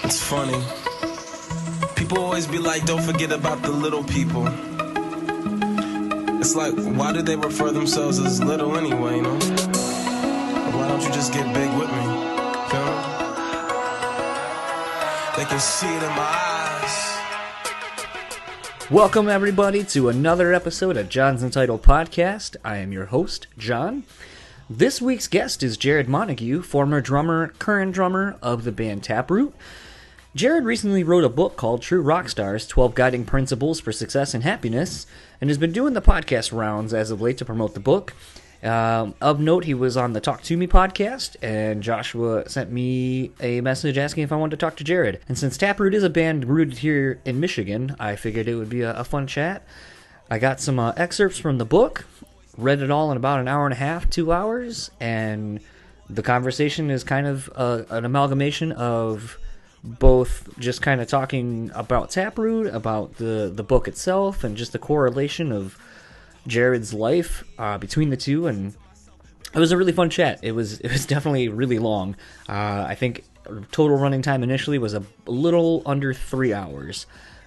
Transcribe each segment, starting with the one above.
It's funny. People always be like, don't forget about the little people. It's like, why do they refer themselves as little anyway, you know? Why don't you just get big with me? Feel me? They can see it in my eyes. Welcome everybody to another episode of John's Entitled Podcast. I am your host, John. This week's guest is Jarrod Montague, former drummer, current drummer of the band Taproot. Jarrod recently wrote a book called True Rockstars, 12 Guiding Principles for Success and Happiness, and has been doing the podcast rounds as of late to promote the book. Of note, he was on the Talk To Me podcast, and Joshua sent me a message asking if I wanted to talk to Jarrod. And since Taproot is a band rooted here in Michigan, I figured it would be a fun chat. I got some excerpts from the book, read it all in about an hour and a half, 2 hours, and the conversation is kind of an amalgamation of both just kind of talking about Taproot, about the book itself, and just the correlation of Jarrod's life between the two. And it was a really fun chat. It was definitely really long. I think total running time initially was a little under 3 hours.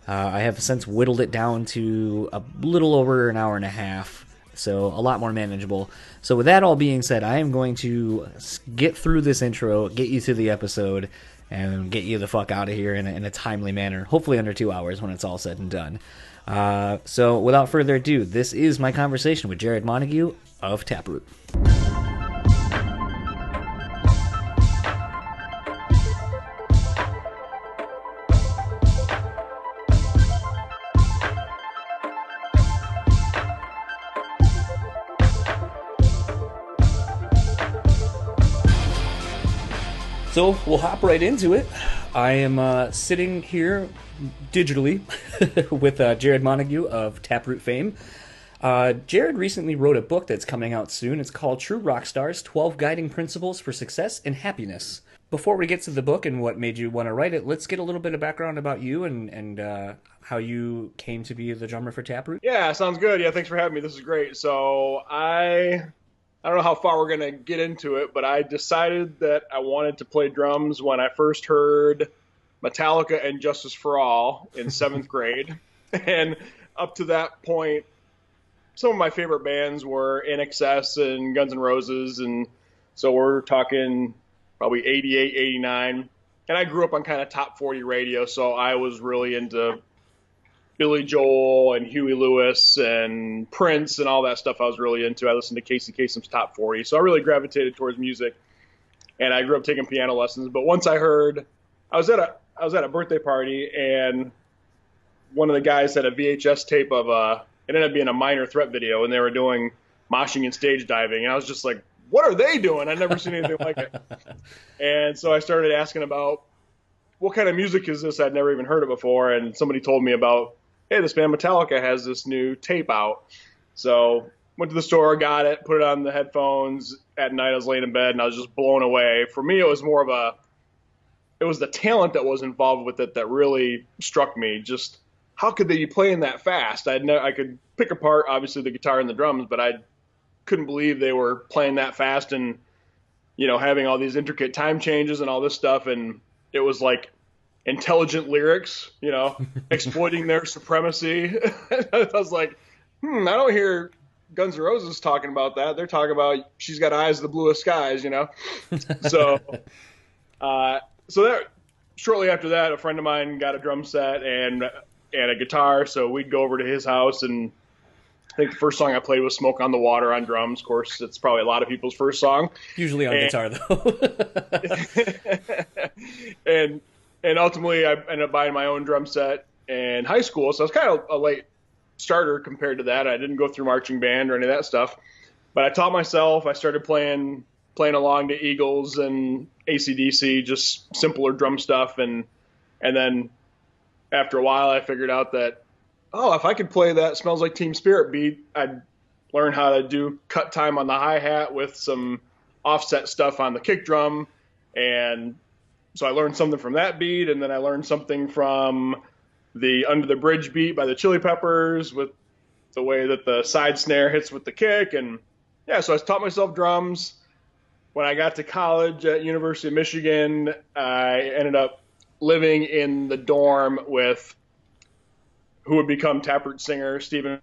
I have since whittled it down to a little over an hour and a half, so a lot more manageable. So with that all being said, I am going to get through this intro, get you to the episode, and get you the fuck out of here in a timely manner, hopefully under 2 hours when it's all said and done. So without further ado, this is my conversation with Jarrod Montague of Taproot. So we'll hop right into it. I am sitting here digitally with Jarrod Montague of Taproot fame. Jarrod recently wrote a book that's coming out soon. It's called True Rockstars, 12 Guiding Principles for Success and Happiness. Before we get to the book and what made you want to write it, let's get a little bit of background about you and how you came to be the drummer for Taproot. Yeah, sounds good. Yeah, thanks for having me. This is great. So I don't know how far we're going to get into it, but I decided that I wanted to play drums when I first heard Metallica and Justice for All in 7th grade. And up to that point, some of my favorite bands were INXS and Guns N' Roses. And so we're talking probably 88, 89. And I grew up on kind of top 40 radio, so I was really into Billy Joel and Huey Lewis and Prince and all that stuff I was really into. I listened to Casey Kasem's Top 40. So I really gravitated towards music. And I grew up taking piano lessons. But once I heard, I was at a birthday party, and one of the guys had a VHS tape of it ended up being a Minor Threat video, and they were doing moshing and stage diving. And I was just like, what are they doing? I'd never seen anything like it. And so I started asking about, what kind of music is this? I'd never even heard it before. And somebody told me about, hey, this band Metallica has this new tape out. So went to the store, got it, put it on the headphones. At night I was laying in bed, and I was just blown away. For me, it was more of it was the talent that was involved with it that really struck me. Just how could they be playing that fast? I could pick apart, obviously, the guitar and the drums, but I couldn't believe they were playing that fast and, having all these intricate time changes and all this stuff. And it was like intelligent lyrics, exploiting their supremacy. I was like, I don't hear Guns N' Roses talking about that. They're talking about she's got eyes of the bluest skies, So, so that shortly after that, a friend of mine got a drum set and a guitar. So we'd go over to his house, and I think the first song I played was Smoke on the Water on drums. Of course, it's probably a lot of people's first song. Usually on guitar, though. And ultimately, I ended up buying my own drum set in high school. So I was kind of a late starter compared to that. I didn't go through marching band or any of that stuff. But I taught myself. I started playing along to Eagles and AC/DC, just simpler drum stuff. And then after a while, I figured out that, if I could play that Smells Like Teen Spirit beat, I'd learn how to do cut time on the hi-hat with some offset stuff on the kick drum. And so I learned something from that beat, and then I learned something from the Under the Bridge beat by the Chili Peppers with the way that the side snare hits with the kick. And yeah, so I taught myself drums. When I got to college at University of Michigan, I ended up living in the dorm with who would become Taproot singer Stephen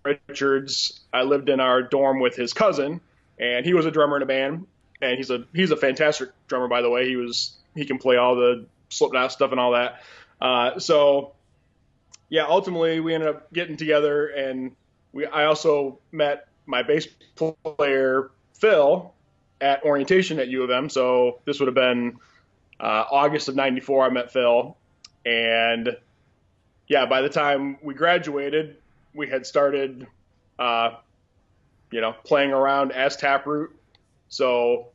Richards. I lived in our dorm with his cousin, and he was a drummer in a band, and he's a fantastic drummer, by the way. He can play all the Slipknot stuff and all that. So yeah, ultimately we ended up getting together, and I also met my bass player Phil at orientation at U of M. So this would have been August of '94. I met Phil, and yeah, by the time we graduated, we had started, playing around as Taproot. So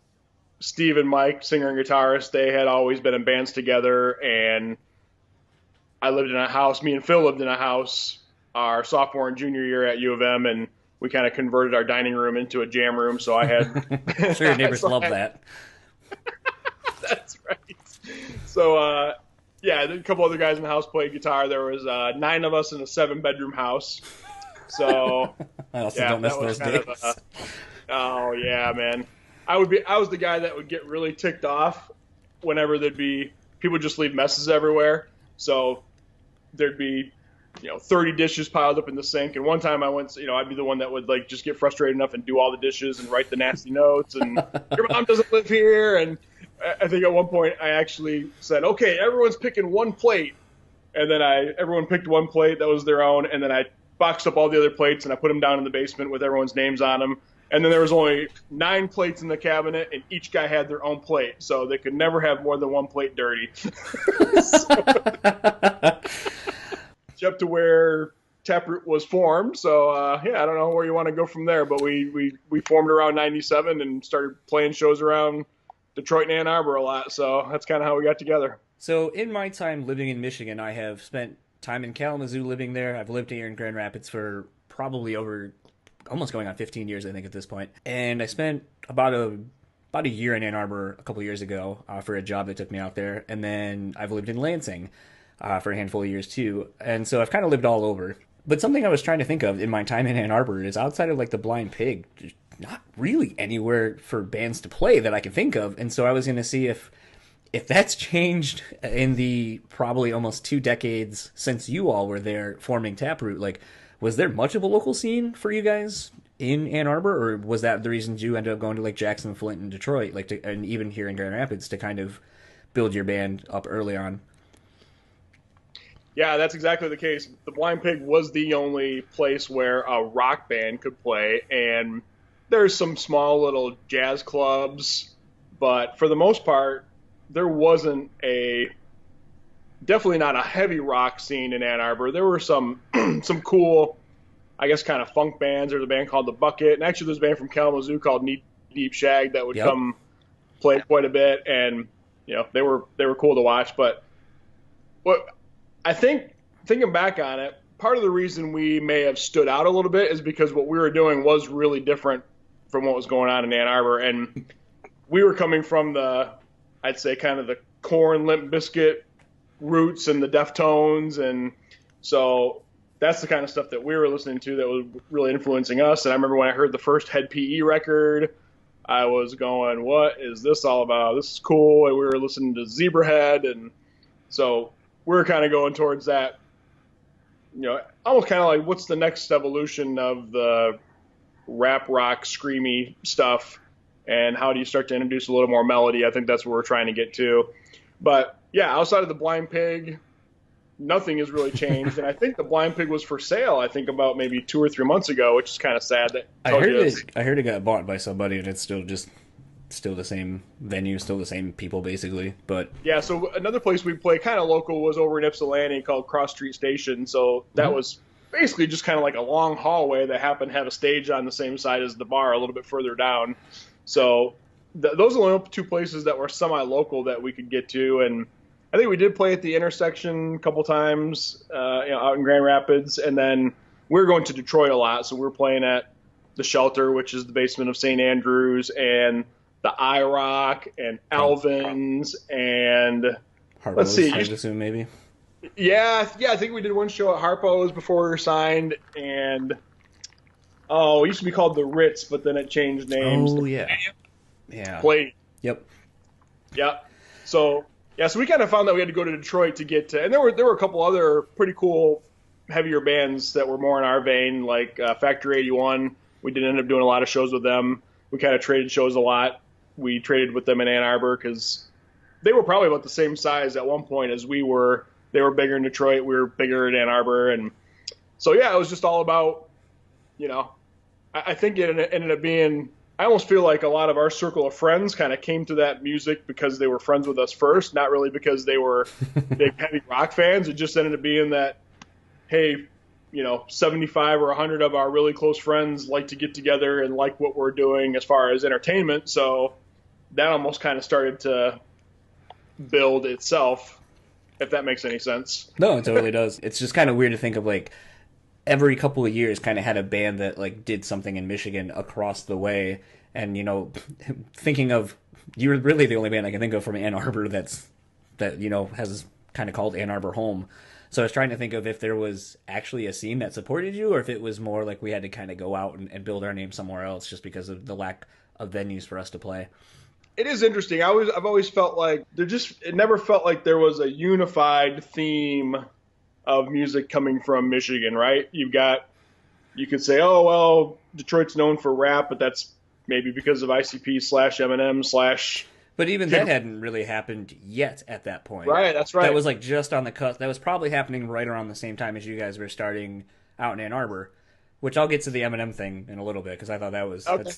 Steve and Mike, singer and guitarist, they had always been in bands together, and I lived in a house. Me and Phil lived in a house our sophomore and junior year at U of M, and we kind of converted our dining room into a jam room. So I had I'm sure your neighbors love that. That's right. So yeah, a couple other guys in the house played guitar. There was 9 of us in a 7-bedroom house. So I also don't miss those days. Oh yeah, man. I was the guy that would get really ticked off whenever there'd be people just leave messes everywhere. So there'd be 30 dishes piled up in the sink, and one time I went, I'd be the one that would like just get frustrated enough and do all the dishes and write the nasty notes, and your mom doesn't live here. And I think at one point I actually said, okay, everyone's picking one plate, and then everyone picked one plate that was their own, and then I boxed up all the other plates and I put them down in the basement with everyone's names on them. And then there was only 9 plates in the cabinet, and each guy had their own plate, so they could never have more than one plate dirty. Up to where Taproot was formed. So yeah, I don't know where you want to go from there, but we formed around '97 and started playing shows around Detroit and Ann Arbor a lot. So that's kind of how we got together. So in my time living in Michigan, I have spent time in Kalamazoo living there. I've lived here in Grand Rapids for probably almost going on 15 years, I think, at this point. And I spent about a year in Ann Arbor a couple of years ago for a job that took me out there. And then I've lived in Lansing for a handful of years too, and so I've kind of lived all over. But something I was trying to think of in my time in Ann Arbor is outside of like the Blind Pig, there's not really anywhere for bands to play that I can think of. And so I was going to see if that's changed in the probably almost 2 decades since you all were there forming Taproot. Like, was there much of a local scene for you guys in Ann Arbor, or was that the reason you ended up going to like Jackson, Flint, and Detroit, and even here in Grand Rapids to kind of build your band up early on? Yeah, that's exactly the case. The Blind Pig was the only place where a rock band could play, and there's some small little jazz clubs, but for the most part, there wasn't definitely not a heavy rock scene in Ann Arbor. There were some cool, I guess, kind of funk bands. There's a band called The Bucket, and actually there's a band from Kalamazoo called Knee Deep Shag that would come play quite a bit, and they were cool to watch. But what I think, thinking back on it, part of the reason we may have stood out a little bit is because what we were doing was really different from what was going on in Ann Arbor. And we were coming from I'd say kind of the Korn, Limp Bizkit roots and the Deftones. And so that's the kind of stuff that we were listening to that was really influencing us. And I remember when I heard the first Head PE record, I was going, what is this all about? This is cool. And we were listening to Zebrahead. And so we're kind of going towards that, almost kind of like what's the next evolution of the rap rock screamy stuff, and how do you start to introduce a little more melody? I think that's what we're trying to get to. But yeah, outside of the Blind Pig, nothing has really changed. And I think the Blind Pig was for sale, I think about maybe 2 or 3 months ago, which is kind of sad. I heard it got bought by somebody, and it's still the same venue, still the same people basically. But yeah, so another place we play kind of local was over in Ypsilanti called Cross Street Station. So that was basically just kind of like a long hallway that happened to have a stage on the same side as the bar a little bit further down. So those are the only 2 places that were semi-local that we could get to. And I think we did play at the Intersection a couple times out in Grand Rapids, and then we were going to Detroit a lot, so we were playing at the Shelter, which is the basement of St. Andrews, and the IROC and Alvin's and Harpo's, let's see, I'd assume maybe. Yeah, I think we did one show at Harpo's before we were signed, and it used to be called the Ritz, but then it changed names. Oh yeah. Played. Yep. Yep. So Yeah, so we kind of found that we had to go to Detroit to get to, and there were a couple other pretty cool heavier bands that were more in our vein, like Factory 81. We did end up doing a lot of shows with them. We kind of traded shows a lot. We traded with them in Ann Arbor because they were probably about the same size at one point as we were. They were bigger in Detroit. We were bigger in Ann Arbor. And so, yeah, it was just all about, I think it ended up being, I almost feel like a lot of our circle of friends kind of came to that music because they were friends with us first, not really because they were big heavy rock fans. It just ended up being that, hey, 75 or 100 of our really close friends like to get together and like what we're doing as far as entertainment. So that almost kind of started to build itself, if that makes any sense. No, it totally does. It's just kind of weird to think of, like, every couple of years kind of had a band that, like, did something in Michigan across the way. And, thinking of, you're really the only band I can think of from Ann Arbor that has kind of called Ann Arbor home. So I was trying to think of if there was actually a scene that supported you, or if it was more like we had to kind of go out and build our name somewhere else just because of the lack of venues for us to play. It is interesting. I've always felt like it never felt like there was a unified theme of music coming from Michigan, right? You could say, oh, well, Detroit's known for rap, but that's maybe because of ICP/Eminem/. But even that hadn't really happened yet at that point. Right, that's right. That was like just on the cusp. That was probably happening right around the same time as you guys were starting out in Ann Arbor, which I'll get to the Eminem thing in a little bit because I thought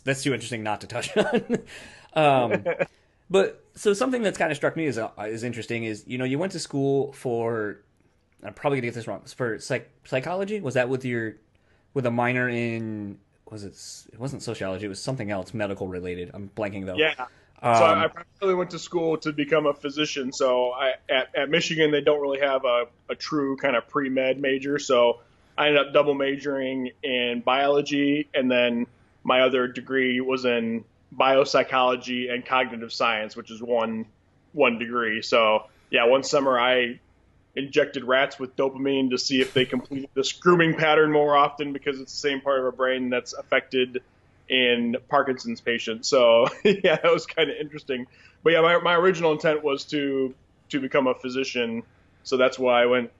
that's too interesting not to touch on. But so something that's kind of struck me is interesting is, you went to school for, I'm probably gonna get this wrong, for psychology. Was that with a minor in, it wasn't sociology, it was something else medical related. I'm blanking though. Yeah. So I primarily went to school to become a physician. So at Michigan, they don't really have a true kind of pre-med major. So I ended up double majoring in biology, and then my other degree was in biopsychology and cognitive science, which is one degree. So yeah, one summer I injected rats with dopamine to see if they completed this grooming pattern more often, because it's the same part of our brain that's affected in Parkinson's patients. So yeah, that was kind of interesting. But yeah, my original intent was to become a physician. So that's why I went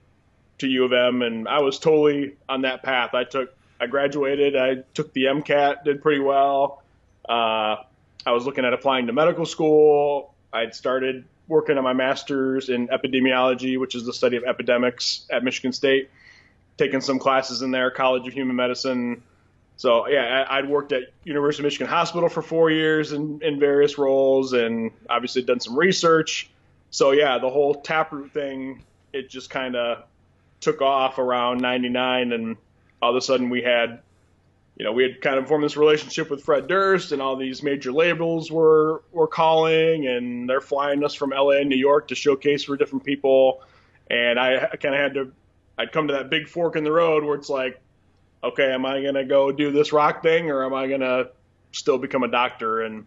to U of M, and I was totally on that path. I graduated, I took the MCAT, did pretty well. I was looking at applying to medical school. I'd started working on my master's in epidemiology, which is the study of epidemics at Michigan State, taking some classes in there, College of Human Medicine. So yeah, I'd worked at University of Michigan Hospital for 4 years in various roles, and obviously done some research. So yeah, the whole Taproot thing, it just kind of took off around 99, and all of a sudden we had kind of formed this relationship with Fred Durst, and all these major labels were calling, and they're flying us from LA and New York to showcase for different people. And I kind of I'd come to that big fork in the road where it's like, okay, am I going to go do this rock thing, or am I going to still become a doctor? And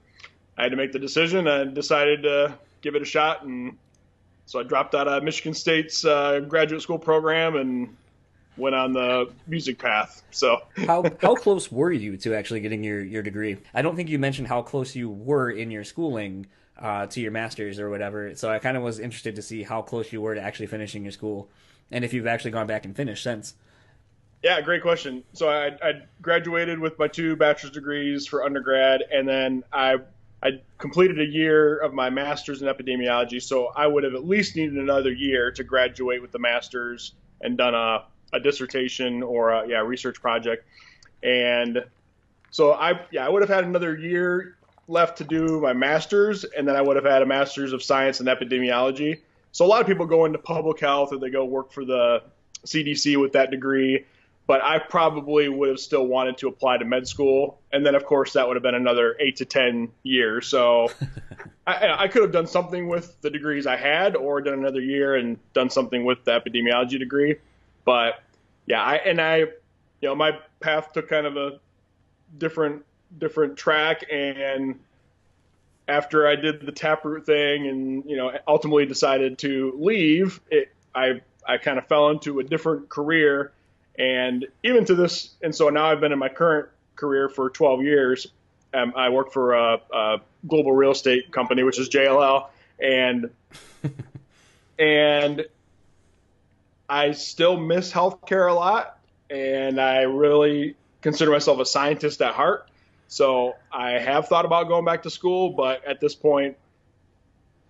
I had to make the decision. I decided to give it a shot. And so I dropped out of Michigan State's graduate school program and went on the music path. So how close were you to actually getting your degree? I don't think you mentioned how close you were in your schooling to your master's or whatever. So I kind of was interested to see how close you were to actually finishing your school, and if you've actually gone back and finished since. Yeah, great question. So I graduated with my 2 bachelor's degrees for undergrad, and then I completed a year of my master's in epidemiology. So I would have at least needed another year to graduate with the master's and done a dissertation or a research project. And so I would have had another year left to do my master's, and then I would have had a master's of science in epidemiology. So a lot of people go into public health, or they go work for the CDC with that degree. But I probably would have still wanted to apply to med school. And then, of course, that would have been another 8 to 10 years. So I could have done something with the degrees I had, or done another year and done something with the epidemiology degree. But yeah, my path took kind of a different track. And after I did the Taproot thing and, ultimately decided to leave, I kind of fell into a different career. And even to this, and so now I've been in my current career for 12 years. I work for a global real estate company, which is JLL. And And I still miss healthcare a lot, and I really consider myself a scientist at heart. So I have thought about going back to school, but at this point,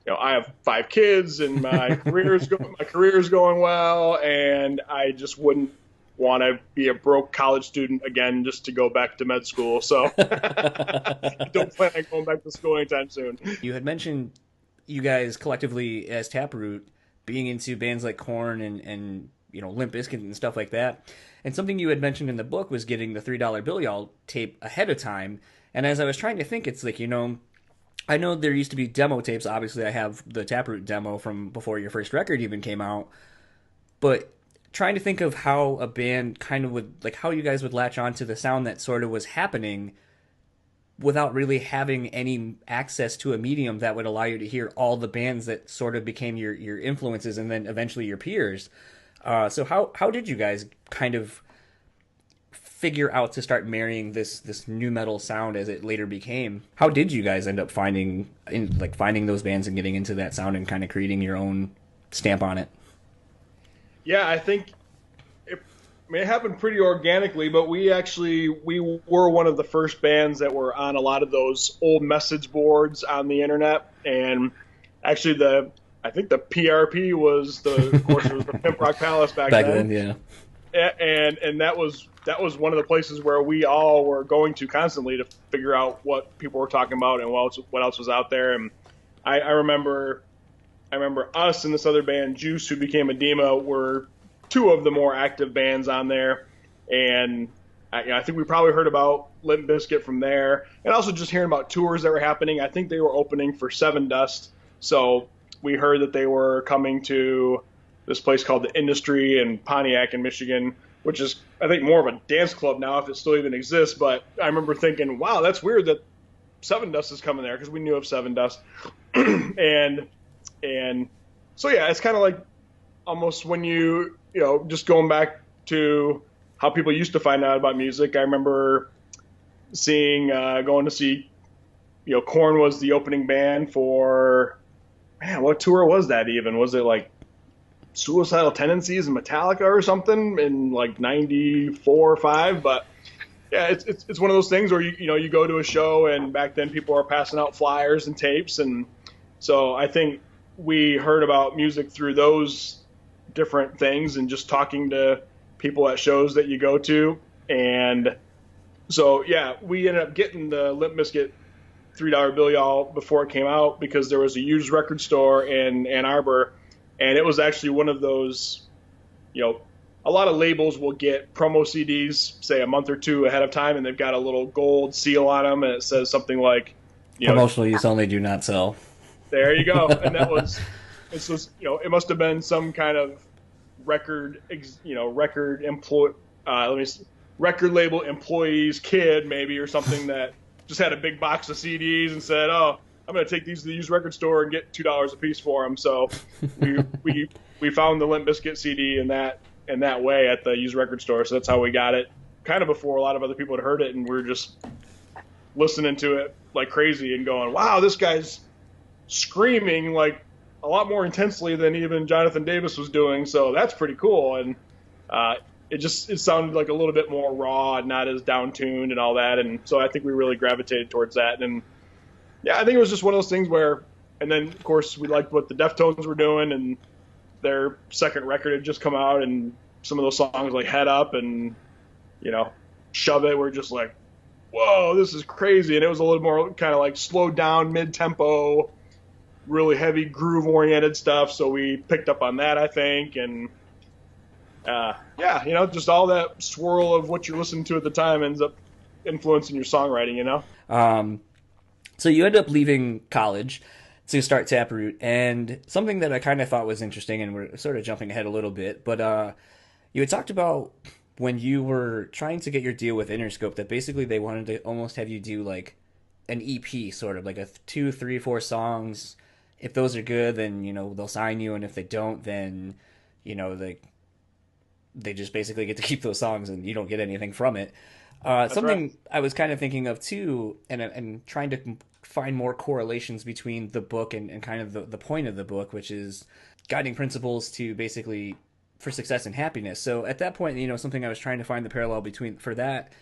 I have 5 kids, and my career is going well, and I just wouldn't want to be a broke college student again just to go back to med school. So I don't plan on going back to school anytime soon. You had mentioned you guys collectively as Taproot being into bands like Korn and Limp Bizkit and stuff like that. And something you had mentioned in the book was getting the $3 Bill Y'all tape ahead of time. And as I was trying to think, it's like, I know there used to be demo tapes. Obviously, I have the Taproot demo from before your first record even came out. But trying to think of how a band kind of would, like how you guys would latch on to the sound that sort of was happening without really having any access to a medium that would allow you to hear all the bands that sort of became your influences and then eventually your peers. So how did you guys kind of figure out to start marrying this new metal sound as it later became? How did you guys end up finding those bands and getting into that sound and kind of creating your own stamp on it? Yeah, I think it happened pretty organically, but we were one of the first bands that were on a lot of those old message boards on the internet. And actually I think the PRP was of course it was the Pimp Rock Palace back then. Yeah. And that was one of the places where we all were going to constantly to figure out what people were talking about and what else was out there. And I remember us and this other band, Juice, who became Edema, were 2 of the more active bands on there. And I think we probably heard about Limp Bizkit from there. And also just hearing about tours that were happening. I think they were opening for Seven Dust. So we heard that they were coming to this place called The Industry in Pontiac in Michigan, which is, I think, more of a dance club now, if it still even exists. But I remember thinking, wow, that's weird that Seven Dust is coming there, because we knew of Seven Dust. and so, yeah, it's kind of like almost when just going back to how people used to find out about music. I remember going to see, Korn was the opening band for, man, what tour was that even? Was it like Suicidal Tendencies and Metallica or something in like 94 or 5? But yeah, it's one of those things where you go to a show, and back then people are passing out flyers and tapes. And so I think we heard about music through those different things and just talking to people at shows that you go to. And so, yeah, we ended up getting the Limp Bizkit $3 Bill Y'all before it came out, because there was a used record store in Ann Arbor, and it was actually one of those, a lot of labels will get promo CDs, say a month or 2 ahead of time, and they've got a little gold seal on them, and it says something like, promotional use only, do not sell. There you go. And it must have been some kind of record label employee's kid maybe, or something, that just had a big box of CDs and said, "Oh, I'm going to take these to the used record store and get $2 a piece for them." So we found the Limp Bizkit CD in that way at the used record store. So that's how we got it, kind of before a lot of other people had heard it, and we were just listening to it like crazy and going, "Wow, this guy's screaming like a lot more intensely than even Jonathan Davis was doing." So that's pretty cool. And it sounded like a little bit more raw and not as down-tuned and all that. And so I think we really gravitated towards that. And yeah, I think it was just one of those things where, and then of course we liked what the Deftones were doing, and their second record had just come out, and some of those songs like Head Up and, Shove It were just like, whoa, this is crazy. And it was a little more kind of like slowed down, mid-tempo, really heavy groove-oriented stuff. So we picked up on that, I think. And just all that swirl of what you're listening to at the time ends up influencing your songwriting, So you end up leaving college to start Taproot, and something that I kind of thought was interesting, and we're sort of jumping ahead a little bit, but you had talked about when you were trying to get your deal with Interscope that basically they wanted to almost have you do like an EP, sort of like 2, 3, 4 songs. If those are good, then they'll sign you, and if they don't, then they just basically get to keep those songs and you don't get anything from it. Something right. I was kind of thinking of too, and trying to find more correlations between the book and kind of the point of the book, which is guiding principles to basically for success and happiness. So at that point, something I was trying to find the parallel between for that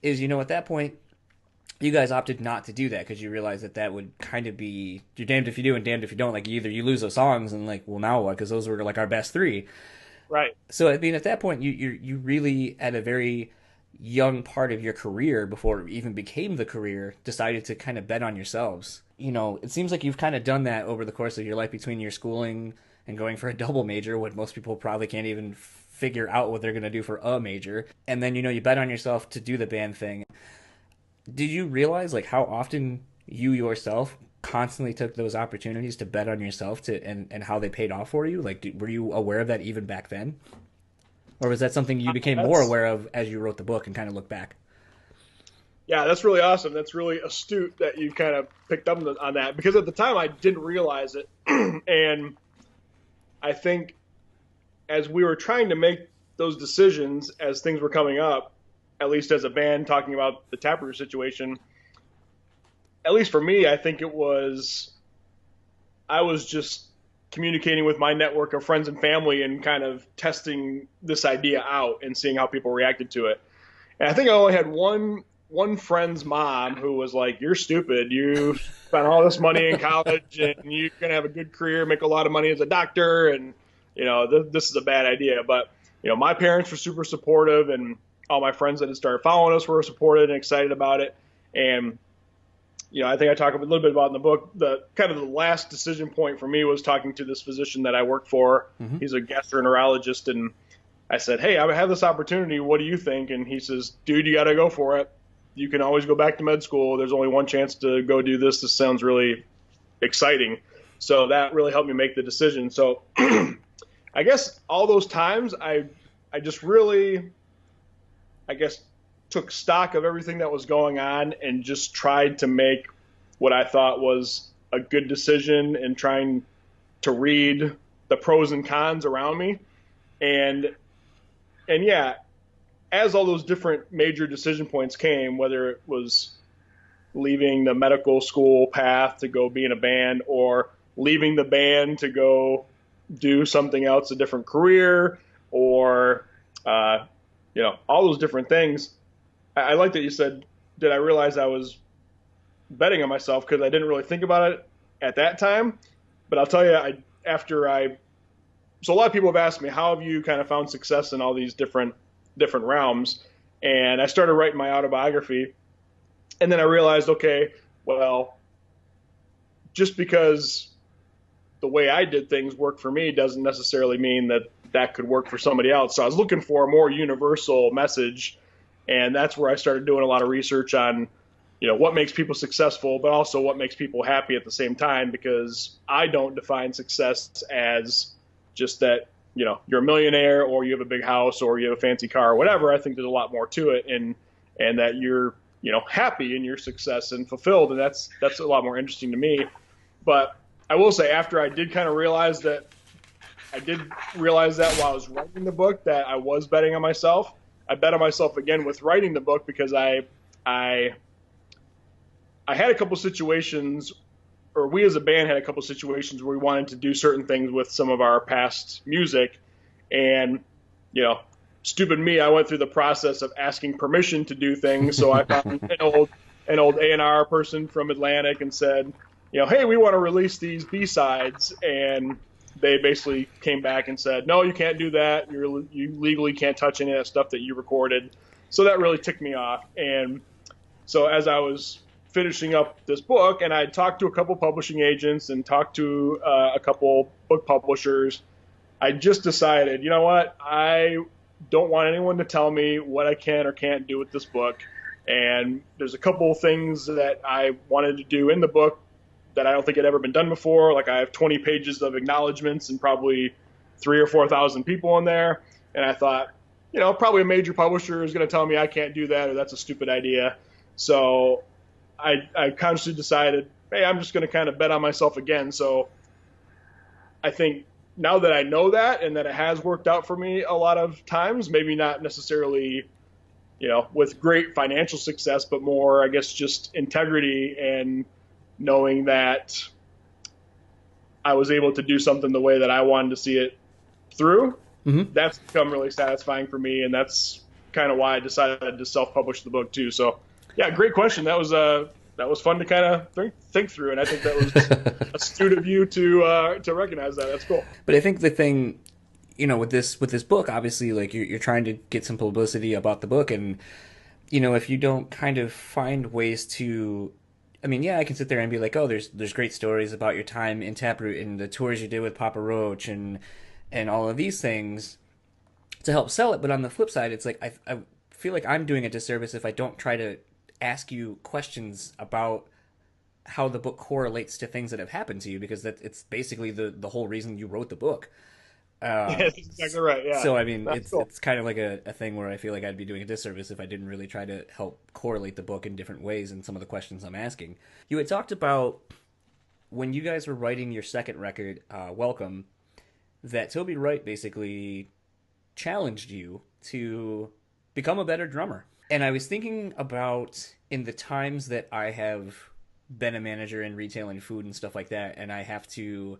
is, at that point, you guys opted not to do that because you realized that would kind of be, you're damned if you do and damned if you don't. Like, either you lose those songs and like, well, now what? Because those were like our best three. Right. So I mean, at that point, you really, at a very young part of your career, before it even became the career, decided to kind of bet on yourselves. It seems like you've kind of done that over the course of your life between your schooling and going for a double major, when most people probably can't even figure out what they're going to do for a major. And then, you bet on yourself to do the band thing. Did you realize like how often you yourself constantly took those opportunities to bet on yourself and how they paid off for you? Like, were you aware of that even back then? Or was that something you became more aware of as you wrote the book and kind of look back? Yeah, that's really awesome. That's really astute that you kind of picked up on that, because at the time I didn't realize it. And I think as we were trying to make those decisions as things were coming up, at least as a band talking about the Taproot situation, at least for me, I think I was just communicating with my network of friends and family and kind of testing this idea out and seeing how people reacted to it. And I think I only had one friend's mom who was like, "You're stupid. You spent all this money in college and you're going to have a good career, make a lot of money as a doctor. And, this is a bad idea." But, my parents were super supportive, and all my friends that had started following us were supported and excited about it. And, I think I talk a little bit about in the book, the kind of the last decision point for me was talking to this physician that I worked for. Mm-hmm. He's a gastroenterologist. And I said, "Hey, I have this opportunity. What do you think?" And he says, "Dude, you got to go for it. You can always go back to med school. There's only one chance to go do this. This sounds really exciting." So that really helped me make the decision. So I guess all those times I just really, took stock of everything that was going on and just tried to make what I thought was a good decision, and trying to read the pros and cons around me. And yeah, as all those different major decision points came, whether it was leaving the medical school path to go be in a band, or leaving the band to go do something else, a different career, or, all those different things. I like that you said, did I realize I was betting on myself? Because I didn't really think about it at that time. But I'll tell you, so a lot of people have asked me, how have you kind of found success in all these different realms? And I started writing my autobiography. And then I realized, okay, well, just because the way I did things worked for me doesn't necessarily mean that could work for somebody else. So I was looking for a more universal message. And that's where I started doing a lot of research on, what makes people successful, but also what makes people happy at the same time, because I don't define success as just that, you're a millionaire, or you have a big house, or you have a fancy car, or whatever. I think there's a lot more to it, and that you're, happy in your success and fulfilled. And that's a lot more interesting to me. But I will say, after I did kind of realize that, while I was writing the book, that I was betting on myself. I bet on myself again with writing the book, because I had a couple situations, or we as a band had a couple situations where we wanted to do certain things with some of our past music. And, stupid me, I went through the process of asking permission to do things. So I found an old A&R person from Atlantic and said, "Hey, we want to release these B-sides." And they basically came back and said, "No, you can't do that. You legally can't touch any of that stuff that you recorded." So that really ticked me off. And so as I was finishing up this book, and I talked to a couple publishing agents and talked to a couple book publishers, I just decided, you know what? I don't want anyone to tell me what I can or can't do with this book. And there's a couple things that I wanted to do in the book that I don't think had ever been done before. Like, I have 20 pages of acknowledgments and probably 3,000 or 4,000 people in there. And I thought, probably a major publisher is going to tell me I can't do that, or that's a stupid idea. So I consciously decided, hey, I'm just going to kind of bet on myself again. So I think now that I know that, and that it has worked out for me a lot of times, maybe not necessarily, with great financial success, but more, I guess, just integrity and knowing that I was able to do something the way that I wanted to see it through, Mm-hmm. that's become really satisfying for me, and that's kind of why I decided to self-publish the book too. So, yeah, great question. That was fun to kind of think through, and I think that was astute of you to recognize that. That's cool. But I think the thing, with this book, obviously, like you're trying to get some publicity about the book, and if you don't kind of find ways to, I mean, yeah, I can sit there and be like, oh, there's great stories about your time in Taproot and the tours you did with Papa Roach and all of these things to help sell it. But on the flip side, it's like I feel like I'm doing a disservice if I don't try to ask you questions about how the book correlates to things that have happened to you, because it's basically the whole reason you wrote the book. Yeah, that's exactly right. Yeah. So I mean, That's cool. it's kind of like a thing where I feel like I'd be doing a disservice if I didn't really try to help correlate the book in different ways in some of the questions I'm asking. You had talked about when you guys were writing your second record, Welcome, that Toby Wright basically challenged you to become a better drummer. And I was thinking about in the times that I have been a manager in retail and food and stuff like that, and I have to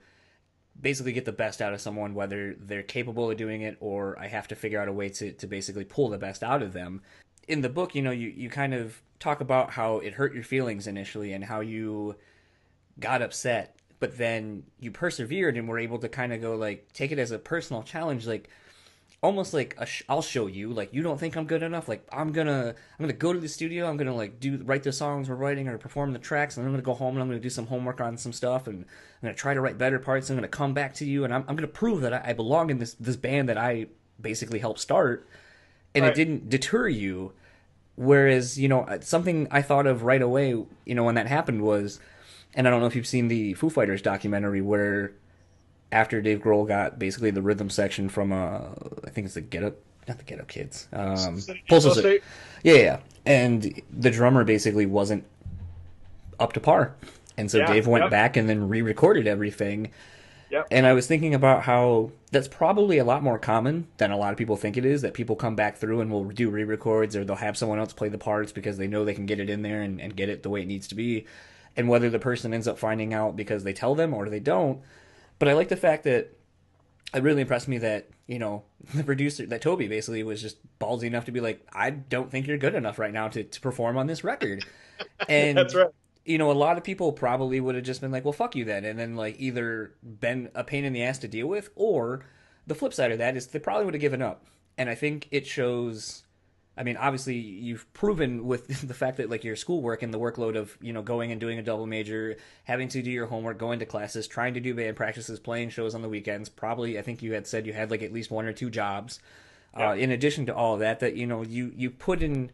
basically get the best out of someone, whether they're capable of doing it or I have to figure out a way to basically pull the best out of them. In the book, you kind of talk about how it hurt your feelings initially and how you got upset, but then you persevered and were able to kind of go like take it as a personal challenge, like almost like I'll show you, like you don't think I'm good enough, like I'm gonna go to the studio, I'm gonna like write the songs we're writing or perform the tracks, and I'm gonna go home and I'm gonna do some homework on some stuff, and I'm gonna try to write better parts. I'm gonna come back to you and I'm gonna prove that I belong in this band that I basically helped start, and Right. it didn't deter you. Whereas something I thought of right away, when that happened was, and I don't know if you've seen the Foo Fighters documentary where after Dave Grohl got basically the rhythm section from I think it's the Get Up, not the Get Up Kids, Postal State. Yeah, and the drummer basically wasn't up to par, and so Yeah, Dave went yep. back and then re-recorded everything. Yep. And I was thinking about how that's probably a lot more common than a lot of people think it is, that people come back through and will do re-records, or they'll have someone else play the parts because they know they can get it in there and get it the way it needs to be. And whether the person ends up finding out because they tell them or they don't. But I like the fact that it really impressed me that, the producer, that Toby basically was just ballsy enough to be like, I don't think you're good enough right now to perform on this record. And That's right. a lot of people probably would have just been like, well, fuck you then. And then like either been a pain in the ass to deal with, or the flip side of that is they probably would have given up. And I think it shows, I mean, obviously you've proven with the fact that like your schoolwork and the workload of, going and doing a double major, having to do your homework, going to classes, trying to do band practices, playing shows on the weekends. Probably, I think you had said you had like at least one or two jobs. Yeah. In addition to all of that, you put in,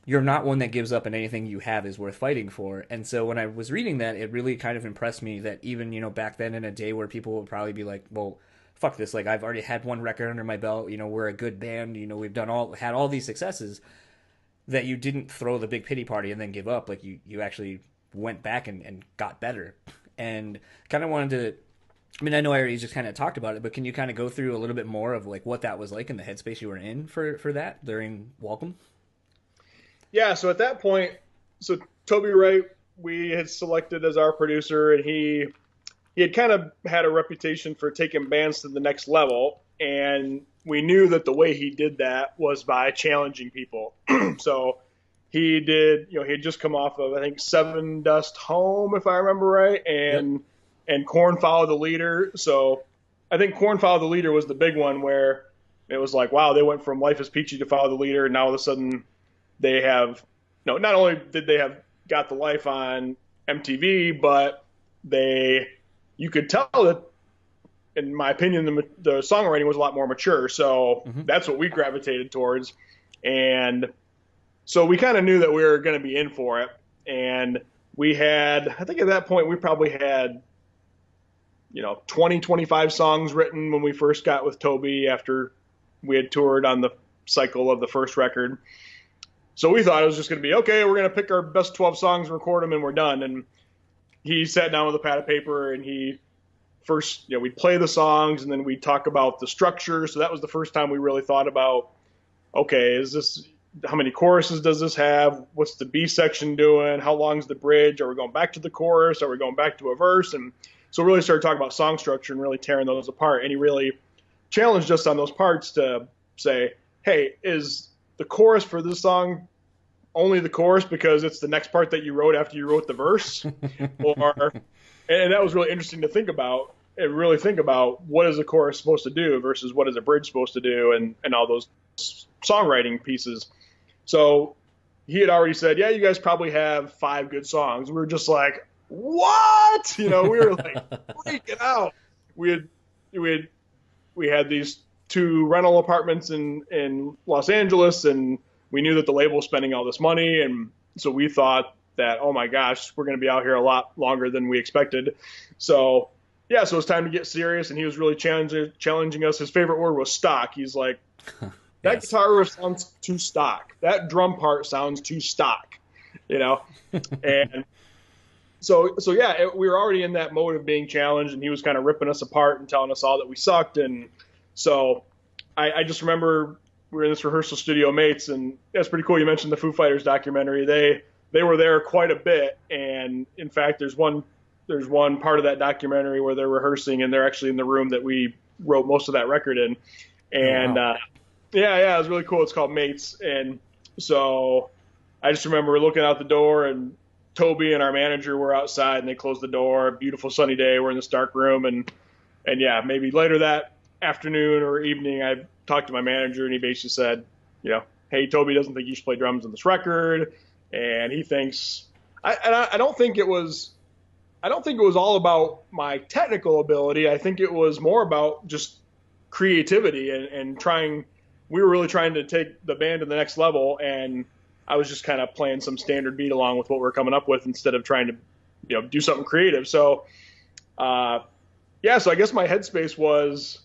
you're not one that gives up, and anything you have is worth fighting for. And so when I was reading that, it really kind of impressed me that even, back then in a day where people would probably be like, well, fuck this, like I've already had one record under my belt, we're a good band, we've had all these successes, that you didn't throw the big pity party and then give up. Like you actually went back and got better. And kind of wanted to, I mean, I know I already just kind of talked about it, but can you kind of go through a little bit more of like what that was like in the headspace you were in for that during Welcome? Yeah, so at that point, so Toby Wright, we had selected as our producer, and he had kind of had a reputation for taking bands to the next level, and we knew that the way he did that was by challenging people. So he did, he had just come off of, I think, Seven Dust Home, if I remember right, and Corn Follow the Leader. So I think Corn Follow the Leader was the big one where it was like, wow, they went from Life is Peachy to Follow the Leader, and now all of a sudden they have, not only did they have Got the Life on MTV, but you could tell that, in my opinion, the songwriting was a lot more mature. So that's what we gravitated towards. And so we kind of knew that we were going to be in for it. And we had, I think at that point, we probably had, 20, 25 songs written when we first got with Toby after we had toured on the cycle of the first record. So we thought it was just going to be, okay, we're going to pick our best 12 songs and record them and we're done. And he sat down with a pad of paper and he first, we'd play the songs and then we'd talk about the structure. So that was the first time we really thought about, okay, how many choruses does this have? What's the B section doing? How long's the bridge? Are we going back to the chorus? Are we going back to a verse? And So really started talking about song structure and really tearing those apart. And he really challenged us on those parts to say, hey, is the chorus for this song only the chorus because it's the next part that you wrote after you wrote the verse? And that was really interesting to think about and really think about what is a chorus supposed to do versus what is a bridge supposed to do and all those songwriting pieces. So he had already said, yeah, you guys probably have 5 good songs. We were just like, what? We were like freaking out. We had these 2 rental apartments in Los Angeles, and we knew that the label was spending all this money. And so we thought that, oh my gosh, we're going to be out here a lot longer than we expected. So yeah, so it was time to get serious, and he was really challenging us. His favorite word was stock. He's like, that yes. Guitar riff sounds too stock. That drum part sounds too stock, And so yeah, we were already in that mode of being challenged, and he was kind of ripping us apart and telling us all that we sucked. And so I just remember we were in this rehearsal studio mates, and that's pretty cool. You mentioned the Foo Fighters documentary. They were there quite a bit, and in fact, there's one part of that documentary where they're rehearsing, and they're actually in the room that we wrote most of that record in. And wow. Yeah, it was really cool. It's called Mates. And so I just remember looking out the door, and Toby and our manager were outside, and they closed the door. Beautiful sunny day. We're in this dark room, and yeah, maybe later that afternoon or evening, I talked to my manager, and he basically said, hey, Toby doesn't think you should play drums on this record, and he thinks I don't think it was all about my technical ability. I think it was more about just creativity and trying. We were really trying to take the band to the next level, and I was just kind of playing some standard beat along with what we're coming up with instead of trying to, do something creative. So, so I guess my headspace was,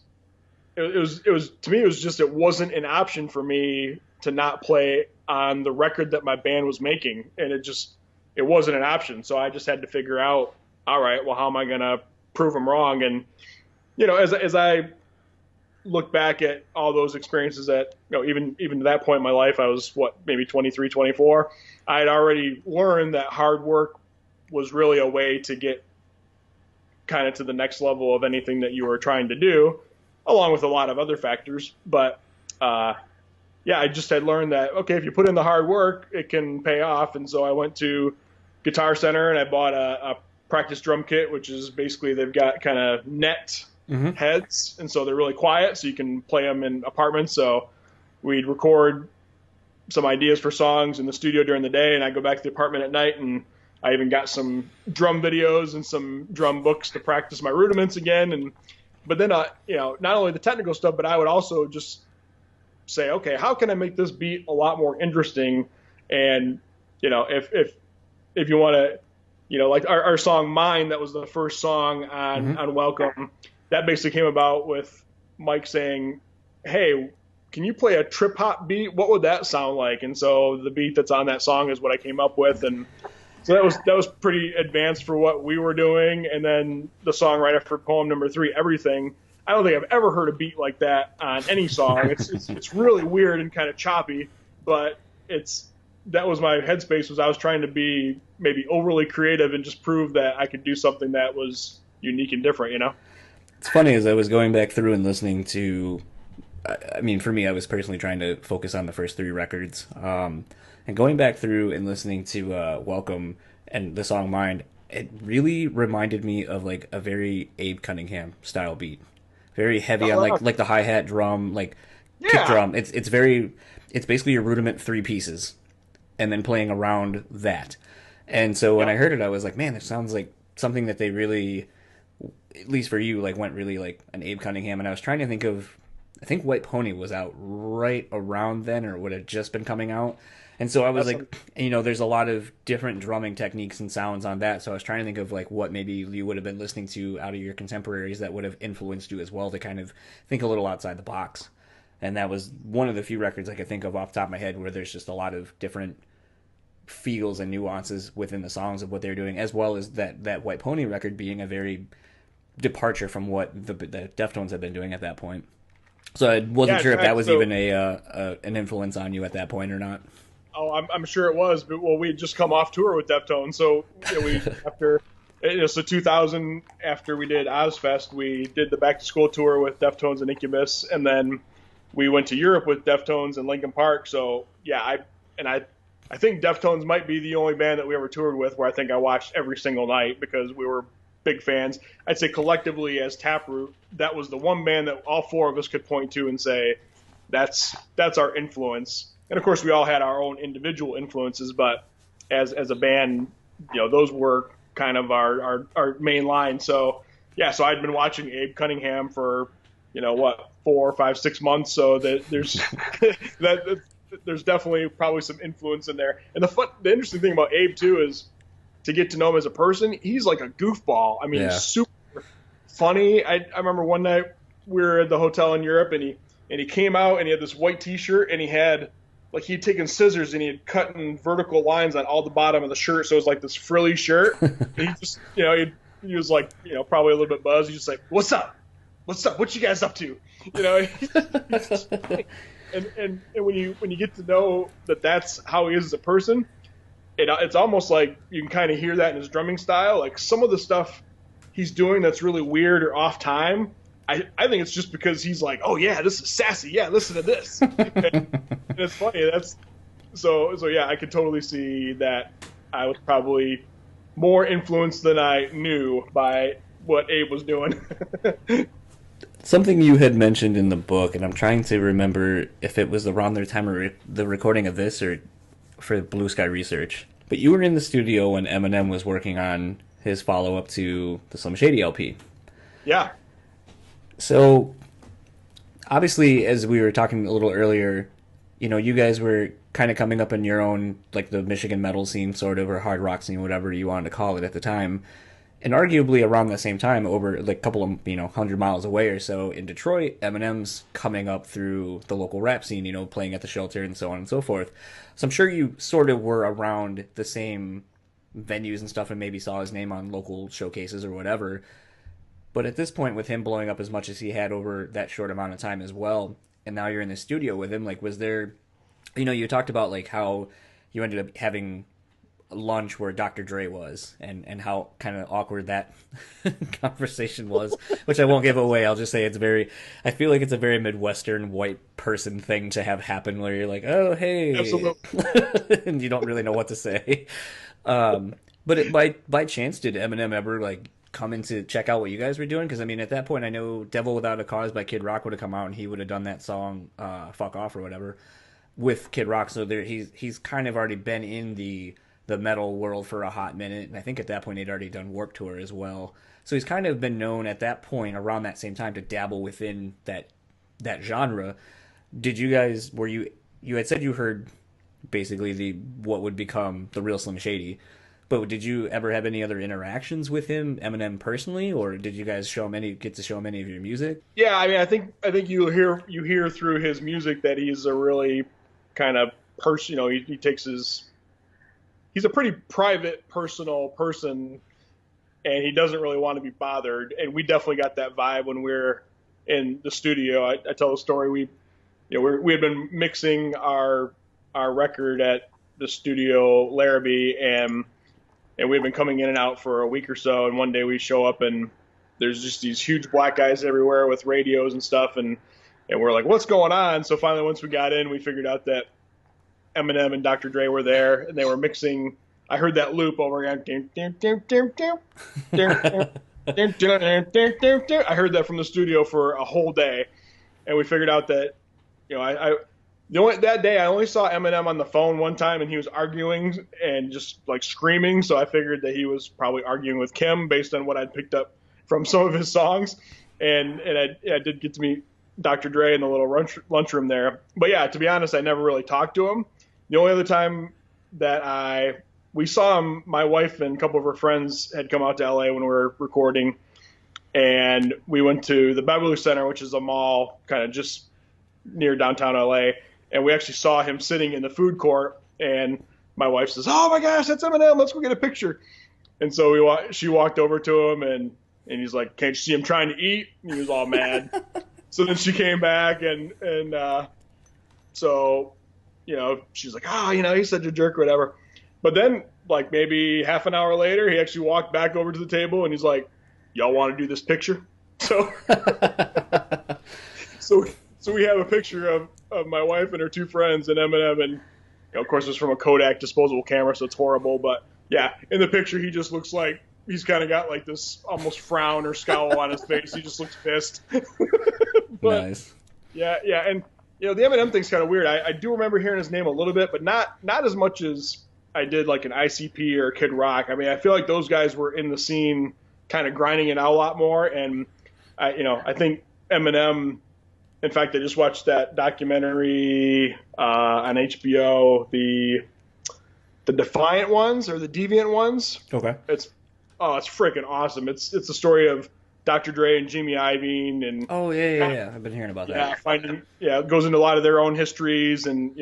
it was to me, it was just, it wasn't an option for me to not play on the record that my band was making. And it wasn't an option. So I just had to figure out, all right, well, how am I going to prove them wrong? And, as I look back at all those experiences that, even to that point in my life, I was maybe 23, 24. I had already learned that hard work was really a way to get kind of to the next level of anything that you were trying to do, along with a lot of other factors. But, I just had learned that, okay, if you put in the hard work, it can pay off. And so I went to Guitar Center and I bought a practice drum kit, which is basically they've got kind of net heads, and so they're really quiet, so you can play them in apartments. So we'd record some ideas for songs in the studio during the day, and I'd go back to the apartment at night, and I even got some drum videos and some drum books to practice my rudiments again. But then not only the technical stuff, but I would also just say, okay, how can I make this beat a lot more interesting? And if you want to, like our song Mine, that was the first song on Welcome. That basically came about with Mike saying, hey, can you play a trip hop beat? What would that sound like? And so the beat that's on that song is what I came up with. And so that was pretty advanced for what we were doing. And then the song right after poem number 3, Everything, I don't think I've ever heard a beat like that on any song. It's really weird and kind of choppy, but that was my headspace, was I was trying to be maybe overly creative and just prove that I could do something that was unique and different, It's funny, as I was going back through and listening to, I mean, for me, I was personally trying to focus on the first 3 records. And going back through and listening to Welcome and the song Mind, it really reminded me of like a very Abe Cunningham style beat. Very heavy on like the hi-hat drum, kick drum. It's basically your rudiment 3 pieces and then playing around that. And so when I heard it, I was like, man, it sounds like something that they really, at least for you, went really like an Abe Cunningham. And I was trying to think of, I think White Pony was out right around then, or would have just been coming out. And so I was there's a lot of different drumming techniques and sounds on that. So I was trying to think of what maybe you would have been listening to out of your contemporaries that would have influenced you as well, to kind of think a little outside the box. And that was one of the few records I could think of off the top of my head where there's just a lot of different feels and nuances within the songs of what they're doing, as well as that White Pony record being a very departure from what the Deftones had been doing at that point. So I wasn't sure if that was even an influence on you at that point or not. Oh, I'm sure it was, but we had just come off tour with Deftones, so we So 2000, after we did Ozfest, we did the back to school tour with Deftones and Incubus, and then we went to Europe with Deftones and Linkin Park. So yeah, I think Deftones might be the only band that we ever toured with where I think I watched every single night because we were big fans. I'd say collectively as Taproot, that was the one band that all four of us could point to and say, that's our influence. And of course, we all had our own individual influences, but as a band, those were kind of our main line. So yeah, so I'd been watching Abe Cunningham for 4, 5, 6 months. So that there's there's definitely probably some influence in there. And the interesting thing about Abe too is to get to know him as a person. He's like a goofball. I mean, He's super funny. I remember one night we were at the hotel in Europe, and he came out and he had this white T-shirt, and he'd taken scissors and he had cut in vertical lines on all the bottom of the shirt, so it was like this frilly shirt. And he just, he was like, probably a little bit buzzed. He's just like, "What's up? What's up? What you guys up to?" And when you get to know that that's how he is as a person, it's almost like you can kind of hear that in his drumming style. Like some of the stuff he's doing that's really weird or off time, I think it's just because he's like, "Oh yeah, this is sassy. Yeah, listen to this." And it's funny. So yeah, I could totally see that I was probably more influenced than I knew by what Abe was doing. Something you had mentioned in the book, and I'm trying to remember if it was around the time of the recording of this or for Blue Sky Research. But you were in the studio when Eminem was working on his follow-up to the Slim Shady LP. Yeah. So, obviously, as we were talking a little earlier, you guys were kind of coming up in your own, like the Michigan metal scene, sort of, or hard rock scene, whatever you wanted to call it at the time. And arguably around the same time, over like a couple of, 100 miles away or so in Detroit, Eminem's coming up through the local rap scene, playing at the Shelter and so on and so forth. So I'm sure you sort of were around the same venues and stuff and maybe saw his name on local showcases or whatever. But at this point, with him blowing up as much as he had over that short amount of time as well, and now you're in the studio with him, like, was there, you talked about like how you ended up having lunch where Dr. Dre was and how kind of awkward that conversation was, which I won't give away. I'll just say I feel like it's a very Midwestern white person thing to have happen where you're like, "Oh, hey." Absolutely. And you don't really know what to say. But by chance, did Eminem ever like come in to check out what you guys were doing? Because I mean, at that point, I know Devil Without a Cause by Kid Rock would have come out and he would have done that song, Fuck Off or whatever, with Kid Rock. So he's kind of already been in the metal world for a hot minute, and I think at that point he'd already done Warped Tour as well. So he's kind of been known at that point, around that same time, to dabble within that genre. Did you guys, you had said you heard basically what would become the real Slim Shady, but did you ever have any other interactions with him, Eminem personally, or did you guys get to show him any of your music? Yeah, I mean, I think you hear through his music that he's a really kind of person. He takes he's a pretty private, personal person, and he doesn't really want to be bothered. And we definitely got that vibe when we were in the studio. I tell the story. We had been mixing our record at the studio Larrabee, and we had been coming in and out for a week or so. And one day we show up, and there's just these huge black guys everywhere with radios and stuff, and we're like, "What's going on?" So finally, once we got in, we figured out that Eminem and Dr. Dre were there, and they were mixing. I heard that loop over again. I heard that from the studio for a whole day, and we figured out that, that day I only saw Eminem on the phone one time, and he was arguing and just like screaming. So I figured that he was probably arguing with Kim based on what I'd picked up from some of his songs, and I did get to meet Dr. Dre in the little lunchroom there. But yeah, to be honest, I never really talked to him. The only other time that we saw him, my wife and a couple of her friends had come out to LA when we were recording, and we went to the Beverly Center, which is a mall kind of just near downtown LA, and we actually saw him sitting in the food court, and my wife says, "Oh my gosh, that's Eminem, let's go get a picture." And so she walked over to him, and he's like, "Can't you see him trying to eat?" And he was all mad. So then she came back, and so she's like, "Oh, he's such a jerk," or whatever. But then, like maybe half an hour later, he actually walked back over to the table and he's like, "Y'all want to do this picture?" So, so, so we have a picture of my wife and her two friends and Eminem, and of course it's from a Kodak disposable camera, so it's horrible. But yeah, in the picture he just looks like he's kind of got like this almost frown or scowl on his face. He just looks pissed. But, nice. Yeah, and the Eminem thing's kind of weird. I do remember hearing his name a little bit, but not as much as I did like an ICP or Kid Rock. I mean, I feel like those guys were in the scene, kind of grinding it out a lot more. And I think Eminem. In fact, I just watched that documentary on HBO, the Defiant Ones or the Deviant Ones. Okay. It's freaking awesome. It's the story of Dr. Dre and Jimmy Iovine and yeah. I've been hearing about that. It goes into a lot of their own histories and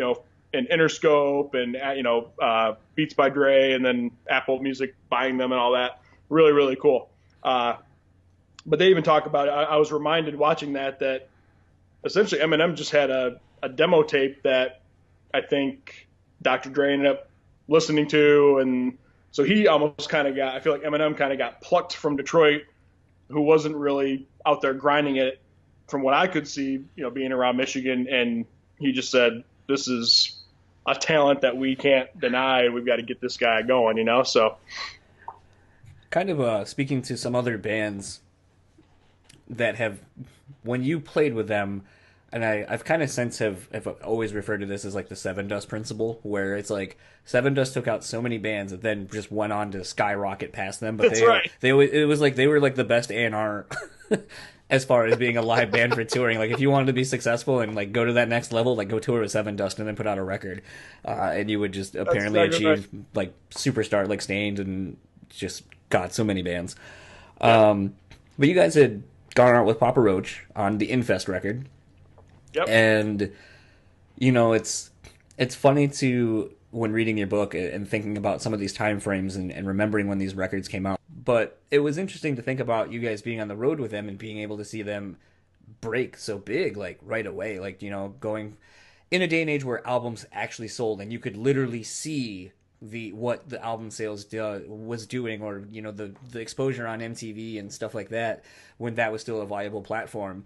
and Interscope and Beats by Dre and then Apple Music buying them and all that. Really, really cool. But they even talk about it. I was reminded watching that essentially Eminem just had a demo tape that I think Dr. Dre ended up listening to, and so he almost kind of I feel like Eminem kind of got plucked from Detroit, who wasn't really out there grinding it from what I could see, being around Michigan, and he just said, this is a talent that we can't deny. We've got to get this guy going, so. Kind of speaking to some other bands that have, when you played with them, and I've kind of since have always referred to this as like the Seven Dust principle, where it's like Seven Dust took out so many bands that then just went on to skyrocket past them. But it was like they were like the best A&R as far as being a live band for touring. Like if you wanted to be successful and like go to that next level, like go tour with Seven Dust and then put out a record, and you would just apparently achieve like superstar like Stained and just got so many bands. But you guys had gone out with Papa Roach on the Infest record. Yep. And it's funny to, when reading your book and thinking about some of these time frames and remembering when these records came out. But it was interesting to think about you guys being on the road with them and being able to see them break so big, like right away, like, going in a day and age where albums actually sold and you could literally see what the album sales was doing, or the exposure on MTV and stuff like that when that was still a viable platform.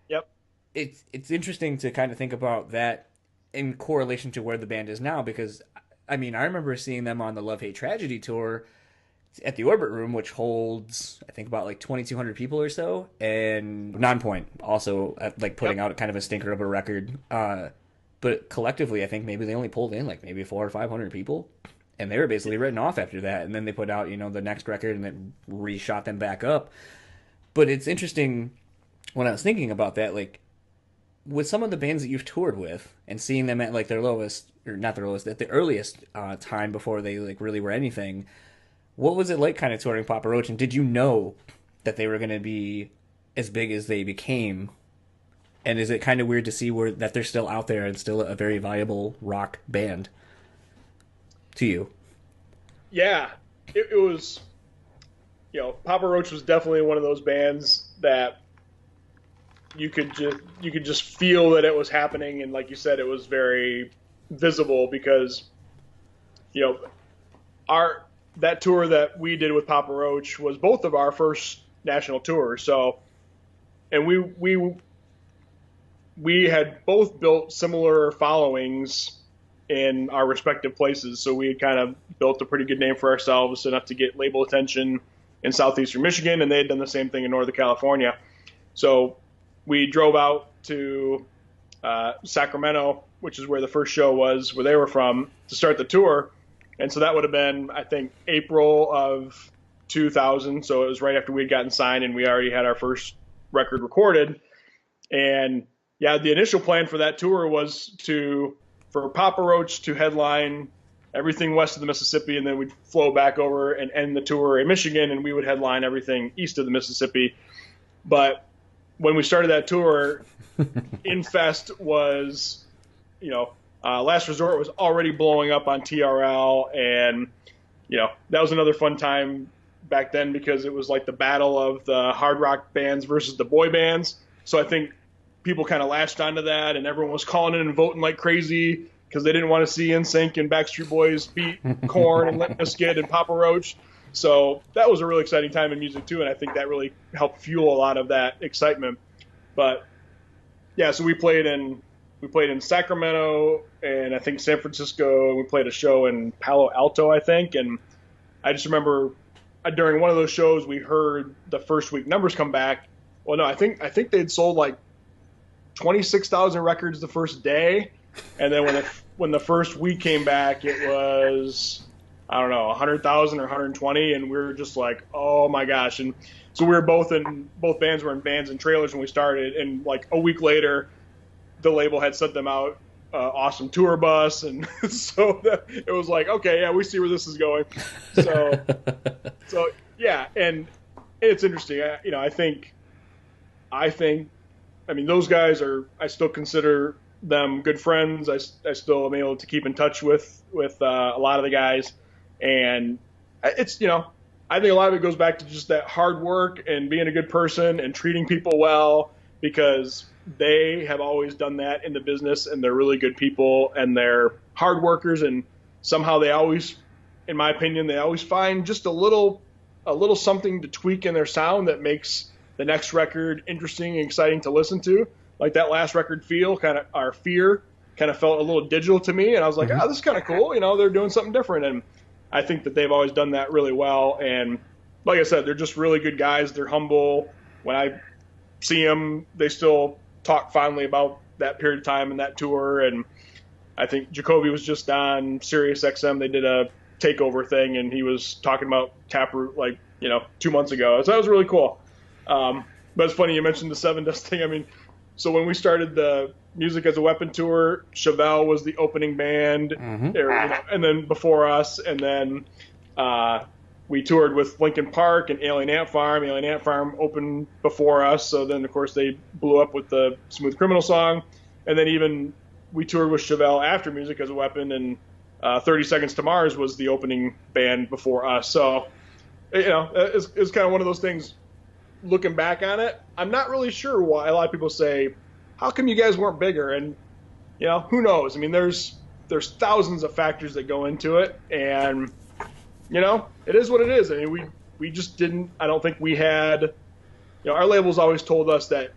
Yep. It's interesting to kind of think about that in correlation to where the band is now, because I mean I remember seeing them on the Love Hate Tragedy tour at the Orbit Room, which holds I think about like 2,200 people or so, and Nonpoint also like putting out kind of a stinker of a record, but collectively I think maybe they only pulled in like maybe 400 or 500 people. And they were basically written off after that. And then they put out, the next record and it reshot them back up. But it's interesting when I was thinking about that, like, with some of the bands that you've toured with and seeing them at, like, their lowest, or not their lowest, at the earliest time before they, like, really were anything, what was it like kind of touring Papa Roach? And did you know that they were going to be as big as they became? And is it kind of weird to see that they're still out there and still a very viable rock band? To you? Yeah, it was, Papa Roach was definitely one of those bands that you could just feel that it was happening, and like you said, it was very visible because, that tour that we did with Papa Roach was both of our first national tours. So, and we had both built similar followings in our respective places. So we had kind of built a pretty good name for ourselves, enough to get label attention in southeastern Michigan, and they had done the same thing in Northern California. So we drove out to Sacramento, which is where the first show was, where they were from, to start the tour. And so that would have been, I think, April of 2000. So it was right after we had gotten signed and we already had our first record recorded. And yeah, the initial plan for that tour was for Papa Roach to headline everything west of the Mississippi, and then we'd flow back over and end the tour in Michigan, and we would headline everything east of the Mississippi. But when we started that tour, Infest was, Last Resort was already blowing up on TRL, and, that was another fun time back then because it was like the battle of the hard rock bands versus the boy bands. So I think people kind of latched onto that, and everyone was calling in and voting like crazy because they didn't want to see NSYNC and Backstreet Boys beat Korn and Limp Bizkit and Papa Roach. So that was a really exciting time in music too, and I think that really helped fuel a lot of that excitement. But yeah, so we played in Sacramento and I think San Francisco, and we played a show in Palo Alto, I think. And I just remember during one of those shows we heard the first week numbers come back. Well, no, I think they'd sold like 26,000 records the first day, and then when the first week came back, it was, I don't know, 100,000 or 120, and we were just like, oh my gosh. And so we were both bands were in vans and trailers when we started, and like a week later, the label had sent them out awesome tour bus, and so it was like, okay, yeah, we see where this is going. So yeah, and it's interesting. I mean, those guys I still consider them good friends. I still am able to keep in touch with a lot of the guys, and it's, I think a lot of it goes back to just that hard work and being a good person and treating people well, because they have always done that in the business, and they're really good people, and they're hard workers, and somehow they always, in my opinion, they always find just a little something to tweak in their sound that makes the next record interesting and exciting to listen to. Like that last record, Fear, kind of felt a little digital to me, and I was like, this is kind of cool. They're doing something different, and I think that they've always done that really well. And like I said, they're just really good guys. They're humble. When I see them, they still talk fondly about that period of time and that tour. And I think Jacoby was just on Sirius XM. They did a takeover thing, and he was talking about Taproot 2 months ago. So that was really cool. But it's funny you mentioned the Seven Dust thing. I mean, so when we started the Music as a Weapon tour, Chevelle was the opening band, and then before us, and then we toured with Linkin Park and Alien Ant Farm. Alien Ant Farm opened before us, so then of course they blew up with the Smooth Criminal song, and then even we toured with Chevelle after Music as a Weapon, and 30 Seconds to Mars was the opening band before us. So it's kind of one of those things. Looking back on it, I'm not really sure why a lot of people say, how come you guys weren't bigger? And who knows? I mean, there's thousands of factors that go into it, and it is what it is. I mean, we just didn't. I don't think we had. Our labels always told us that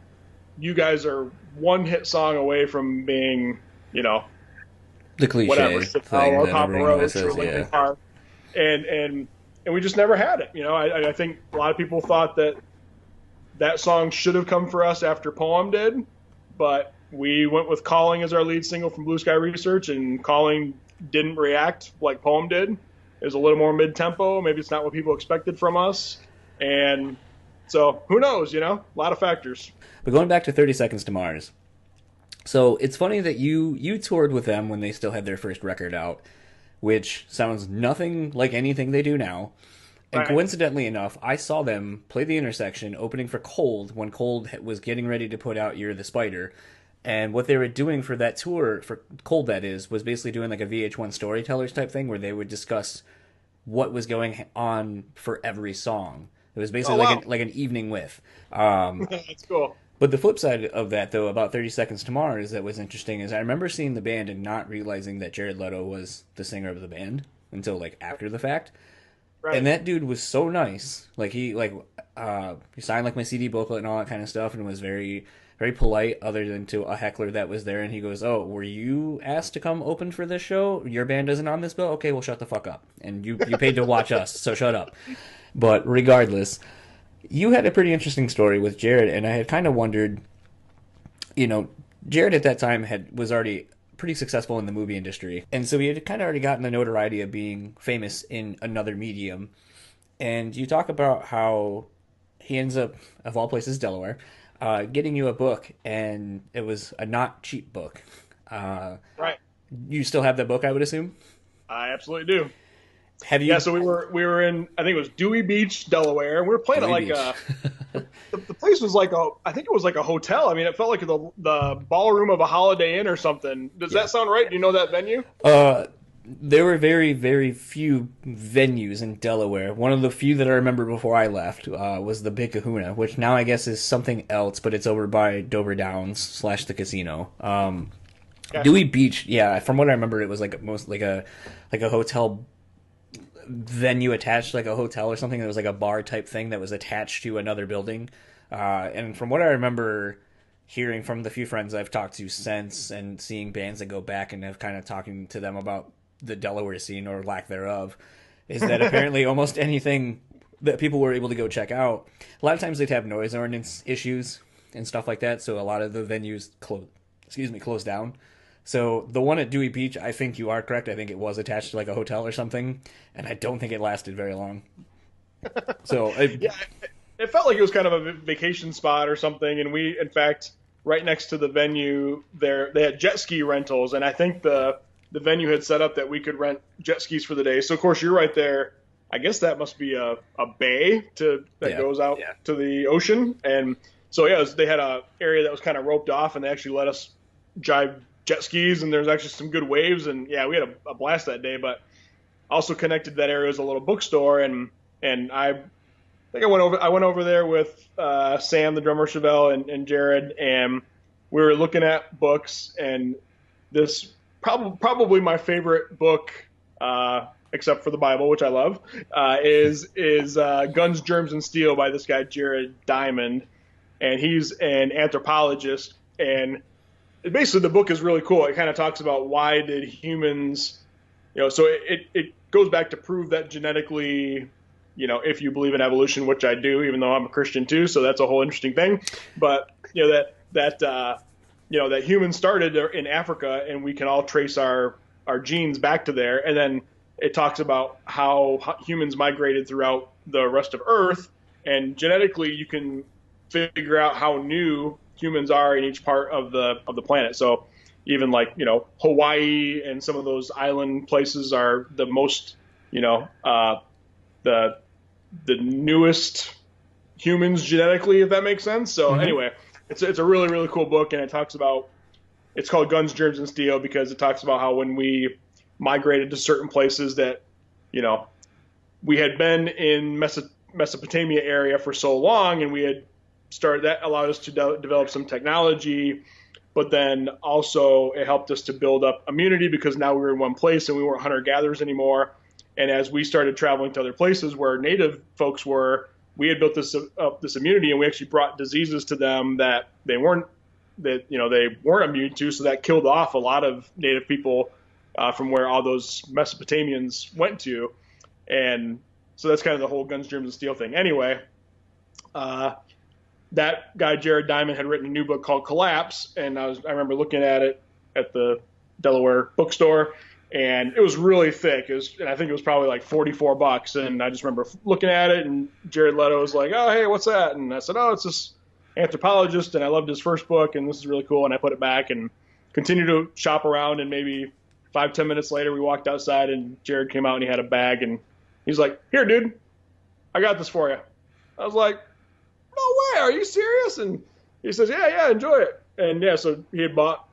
you guys are one hit song away from being, the cliche whatever, thing or that Papa everyone Roach always says, or Linkin Park, and we just never had it. I think a lot of people thought that song should have come for us after Poem did, but we went with Calling as our lead single from Blue Sky Research, and Calling didn't react like Poem did. It was a little more mid-tempo. Maybe it's not what people expected from us. And so who knows, a lot of factors. But going back to 30 Seconds to Mars. So it's funny that you toured with them when they still had their first record out, which sounds nothing like anything they do now. And coincidentally enough, I saw them play the Intersection opening for Cold when Cold was getting ready to put out You're the Spider. And what they were doing for that tour, for Cold that is, was basically doing like a VH1 Storytellers type thing where they would discuss what was going on for every song. It was basically like an evening with. That's cool. But the flip side of that, though, about 30 Seconds to Mars that was interesting is I remember seeing the band and not realizing that Jared Leto was the singer of the band until like after the fact. Right. And that dude was so nice. Like he signed like my CD booklet and all that kind of stuff, and was very, very polite, other than to a heckler that was there. And he goes, "Oh, were you asked to come open for this show? Your band isn't on this bill? Okay, well, shut the fuck up. And you paid to watch us, so shut up." But regardless, you had a pretty interesting story with Jared, and I had kind of wondered, Jared at that time was already pretty successful in the movie industry, and so he had kind of already gotten the notoriety of being famous in another medium. And you talk about how he ends up, of all places, Delaware, getting you a book, and it was a not cheap book. Right. You still have that book, I would assume? I absolutely do. Have you? Yeah, so we were in, I think it was Dewey Beach, Delaware, and we were playing at like the place was like I think it was like a hotel. I mean, it felt like the ballroom of a Holiday Inn or something. Does that sound right? Do you know that venue? There were very, very few venues in Delaware. One of the few that I remember before I left was the Big Kahuna, which now I guess is something else, but it's over by Dover Downs / the casino. Gotcha. Dewey Beach, yeah. From what I remember, it was like a hotel venue attached to like a hotel or something. That was like a bar type thing that was attached to another building. And from what I remember hearing from the few friends I've talked to since and seeing bands that go back and have kind of talking to them about the Delaware scene or lack thereof, is that apparently almost anything that people were able to go check out, a lot of times they'd have noise ordinance issues and stuff like that. So a lot of the venues closed down. So the one at Dewey Beach, I think you are correct. I think it was attached to like a hotel or something, and I don't think it lasted very long. So Yeah, it felt like it was kind of a vacation spot or something. And we, in fact, right next to the venue there, they had jet ski rentals, and I think the venue had set up that we could rent jet skis for the day. So of course you're right there. I guess that must be a bay that goes out to the ocean. And so yeah, they had a area that was kind of roped off, and they actually let us drive jet skis, and there's actually some good waves, and yeah, we had a blast that day. But also connected to that area was a little bookstore, and I think I went over there with Sam, the drummer, Chevelle, and Jared, and we were looking at books, and this probably my favorite book, except for the Bible, which I love, is Guns, Germs, and Steel by this guy Jared Diamond, and he's an anthropologist. And basically the book is really cool. It kind of talks about why did humans, so it goes back to prove that genetically, if you believe in evolution, which I do, even though I'm a Christian too, so that's a whole interesting thing. But that humans started in Africa, and we can all trace our genes back to there. And then it talks about how humans migrated throughout the rest of Earth, and genetically you can figure out how new humans are in each part of the planet. So even like, Hawaii and some of those island places are the most, the newest humans genetically, if that makes sense. So anyway, it's a really, really cool book. And it's called Guns, Germs, and Steel because it talks about how when we migrated to certain places that, we had been in Mesopotamia area for so long, and we had started, that allowed us to develop some technology, but then also it helped us to build up immunity because now we were in one place and we weren't hunter-gatherers anymore. And as we started traveling to other places where native folks were, we had built this immunity, and we actually brought diseases to them that they weren't immune to. So that killed off a lot of native people from where all those Mesopotamians went to. And so that's kind of the whole Guns, Germs, and Steel thing. Anyway, that guy Jared Diamond had written a new book called Collapse, and I remember looking at it at the Delaware bookstore, and it was really thick. And I think it was probably like $44. And I just remember looking at it, and Jared Leto was like, "Oh, hey, what's that?" And I said, "Oh, it's this anthropologist, and I loved his first book, and this is really cool." And I put it back and continued to shop around, and maybe 5-10 minutes later, we walked outside, and Jared came out, and he had a bag, and he's like, "Here, dude, I got this for you." I was like, "No way, are you serious?" And he says, yeah, enjoy it. And yeah, so he had bought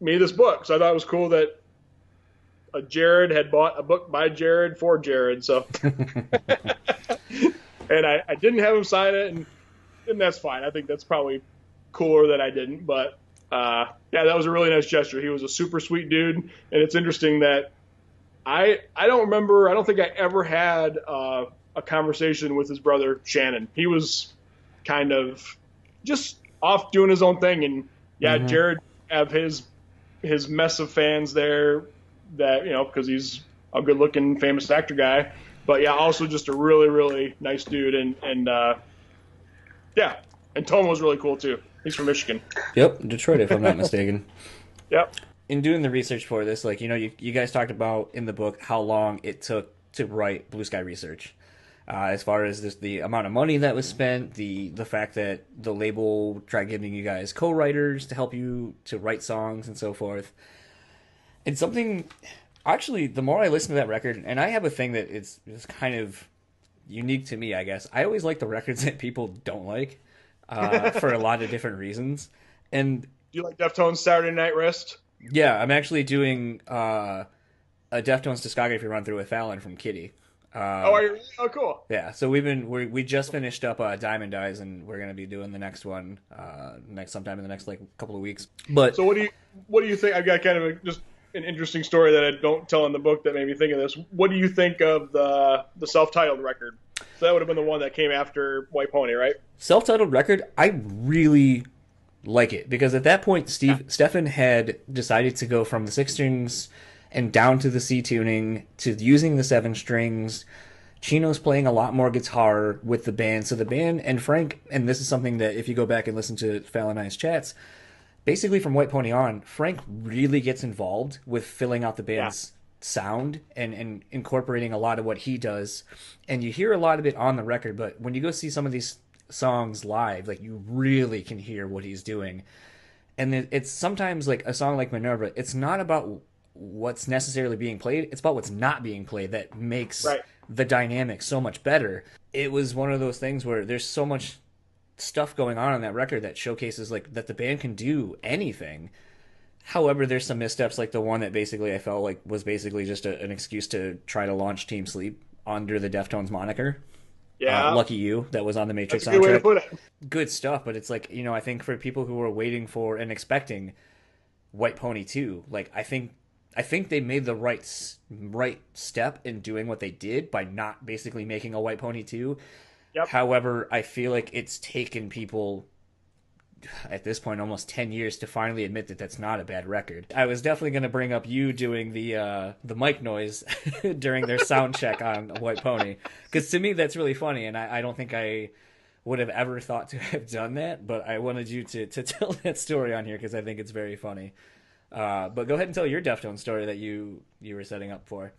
me this book. So I thought it was cool that Jared had bought a book by Jared for Jared. So, and I didn't have him sign it, and that's fine. I think that's probably cooler that I didn't. But yeah, that was a really nice gesture. He was a super sweet dude, and it's interesting that I don't think I ever had a conversation with his brother Shannon. He was kind of just off doing his own thing, and yeah, Jared have his mess of fans there that because he's a good looking famous actor guy, but yeah, also just a really, really nice dude, and yeah, and Tom was really cool too. He's from Michigan. Yep, Detroit, if I'm not mistaken. Yep. In doing the research for this, like you guys talked about in the book how long it took to write Blue Sky Research. As far as the amount of money that was spent, the fact that the label tried giving you guys co-writers to help you to write songs and so forth. It's something, actually, the more I listen to that record, and I have a thing that it's kind of unique to me, I guess. I always like the records that people don't like for a lot of different reasons. And do you like Deftones Saturday Night Wrist? Yeah, I'm actually doing a Deftones discography run through with Fallon from Kitty. Oh, are you? Oh, cool. Yeah, so we just finished up Diamond Eyes, and we're gonna be doing the next one next sometime in the next like couple of weeks. But So what do you think? I've got kind of just an interesting story that I don't tell in the book that made me think of this. What do you think of the self-titled record? So that would have been the one that came after White Pony, right? self-titled record, I really like it because at that point, Stefan had decided to go from the 6 strings and down to the C tuning to using the 7 strings. Chino's playing a lot more guitar with the band, so the band and Frank, and this is something that if you go back and listen to Fallon and I's chats, basically from White Pony on, Frank really gets involved with filling out the band's sound and incorporating a lot of what he does. And you hear a lot of it on the record, but when you go see some of these songs live, like you really can hear what he's doing. And it's sometimes like a song like Minerva, it's not about what's necessarily being played, it's about what's not being played that makes the dynamic so much better. It was one of those things where there's so much stuff going on that record that showcases like that the band can do anything. However, there's some missteps like the one that basically I felt like was basically just an excuse to try to launch Team Sleep under the Deftones moniker. Yeah. Lucky You, that was on the Matrix That's a good way to put it. Good stuff, but it's like, you know, I think for people who were waiting for and expecting White Pony 2, like I think they made the right step in doing what they did by not basically making a White Pony 2. Yep. However, I feel like it's taken people at this point almost 10 years to finally admit that that's not a bad record. I was definitely going to bring up you doing the mic noise during their sound check on White Pony, because to me that's really funny, and I don't think I would have ever thought to have done that, but I wanted you to tell that story on here because I think it's very funny. But go ahead and tell your Deftones story that you were setting up for.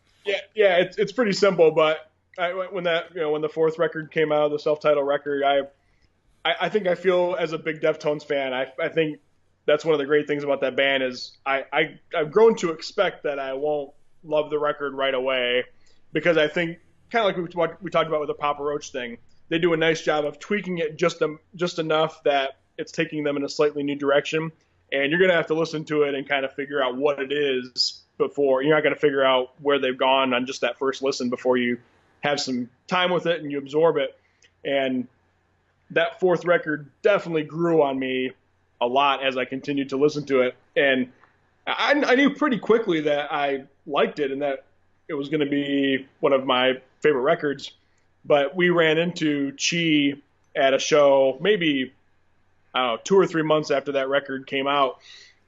Yeah, it's pretty simple, but when the fourth record came out, the self-titled record, I think I feel as a big Deftones fan, I think that's one of the great things about that band is I've grown to expect that I won't love the record right away, because I think kind of like we talked about with the Papa Roach thing, they do a nice job of tweaking it just enough that it's taking them in a slightly new direction, and you're gonna have to listen to it and kind of figure out what it is before you're not gonna figure out where they've gone on just that first listen before you have some time with it and you absorb it. And that fourth record definitely grew on me a lot as I continued to listen to it. And I knew pretty quickly that I liked it and that it was going to be one of my favorite records. But we ran into Chi at a show maybe, I don't know, 2 or 3 months after that record came out.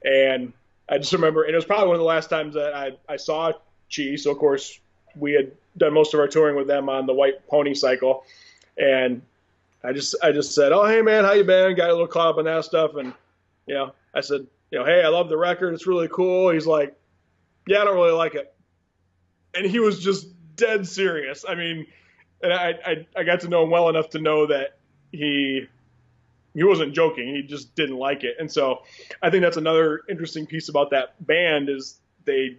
And I just remember, and it was probably one of the last times that I saw Chi. So, of course, we had done most of our touring with them on the White Pony cycle. And I just said, "Oh, hey man, how you been?" Got a little caught up on that stuff, and I said, "Hey, I love the record. It's really cool." He's like, "Yeah, I don't really like it," and he was just dead serious. I mean, and I got to know him well enough to know that he wasn't joking. He just didn't like it, and so I think that's another interesting piece about that band is they,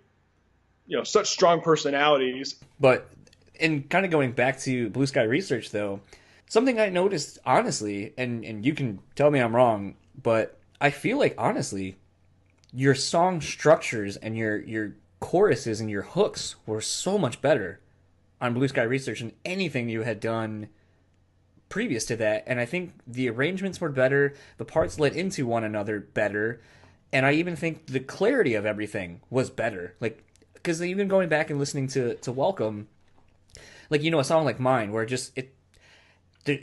such strong personalities. But in kind of going back to Blue Sky Research, though. Something I noticed, honestly, and you can tell me I'm wrong, but I feel like, honestly, your song structures and your choruses and your hooks were so much better on Blue Sky Research than anything you had done previous to that. And I think the arrangements were better, the parts led into one another better, and I even think the clarity of everything was better. Like, because even going back and listening to Welcome, like, a song like Mine, where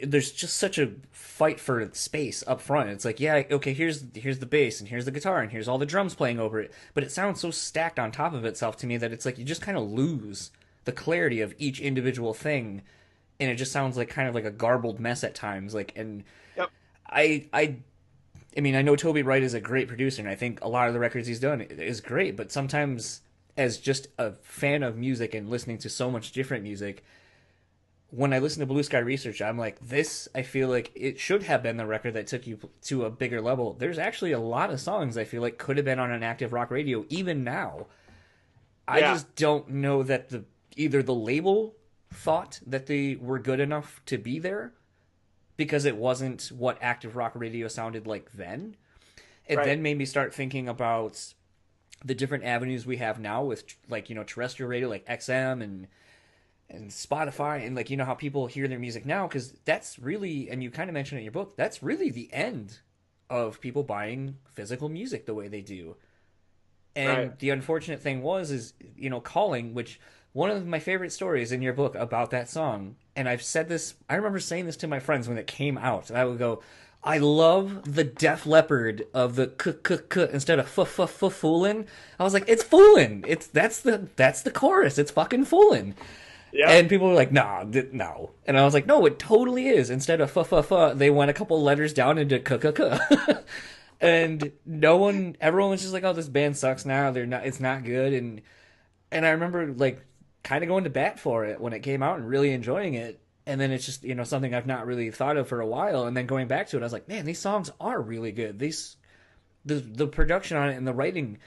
there's just such a fight for space up front. It's like, yeah, okay, here's the bass, and here's the guitar, and here's all the drums playing over it. But it sounds so stacked on top of itself to me that it's like you just kind of lose the clarity of each individual thing, and it just sounds like kind of like a garbled mess at times. Like, and Yep. I mean, I know Toby Wright is a great producer, and I think a lot of the records he's done is great. But sometimes, as just a fan of music and listening to so much different music, when I listen to Blue Sky Research, I'm like, this, I feel like it should have been the record that took you to a bigger level. There's actually a lot of songs I feel like could have been on an active rock radio, even now. I just don't know that either the label thought that they were good enough to be there, because it wasn't what active rock radio sounded like then. It then made me start thinking about the different avenues we have now with, like, terrestrial radio, like XM, and and Spotify, and like, you know, how people hear their music now, because that's really, and you kind of mentioned it in your book, that's really the end of people buying physical music the way they do. And Right. the unfortunate thing is, you know, Calling, which one of my favorite stories in your book about that song, and I've said this, I remember saying this to my friends when it came out, and I would go, I love the Def Leppard of the k instead of foolin'. I was like, it's foolin'. That's the chorus. It's fucking foolin'. Yeah. And people were like, nah, no. And I was like, no, it totally is. Instead of they went a couple letters down into k. And everyone was just like, oh, this band sucks now. It's not good. And I remember like kind of going to bat for it when it came out and really enjoying it. And then it's just, you know, something I've not really thought of for a while. And then going back to it, I was like, man, these songs are really good. The production on it and the writing,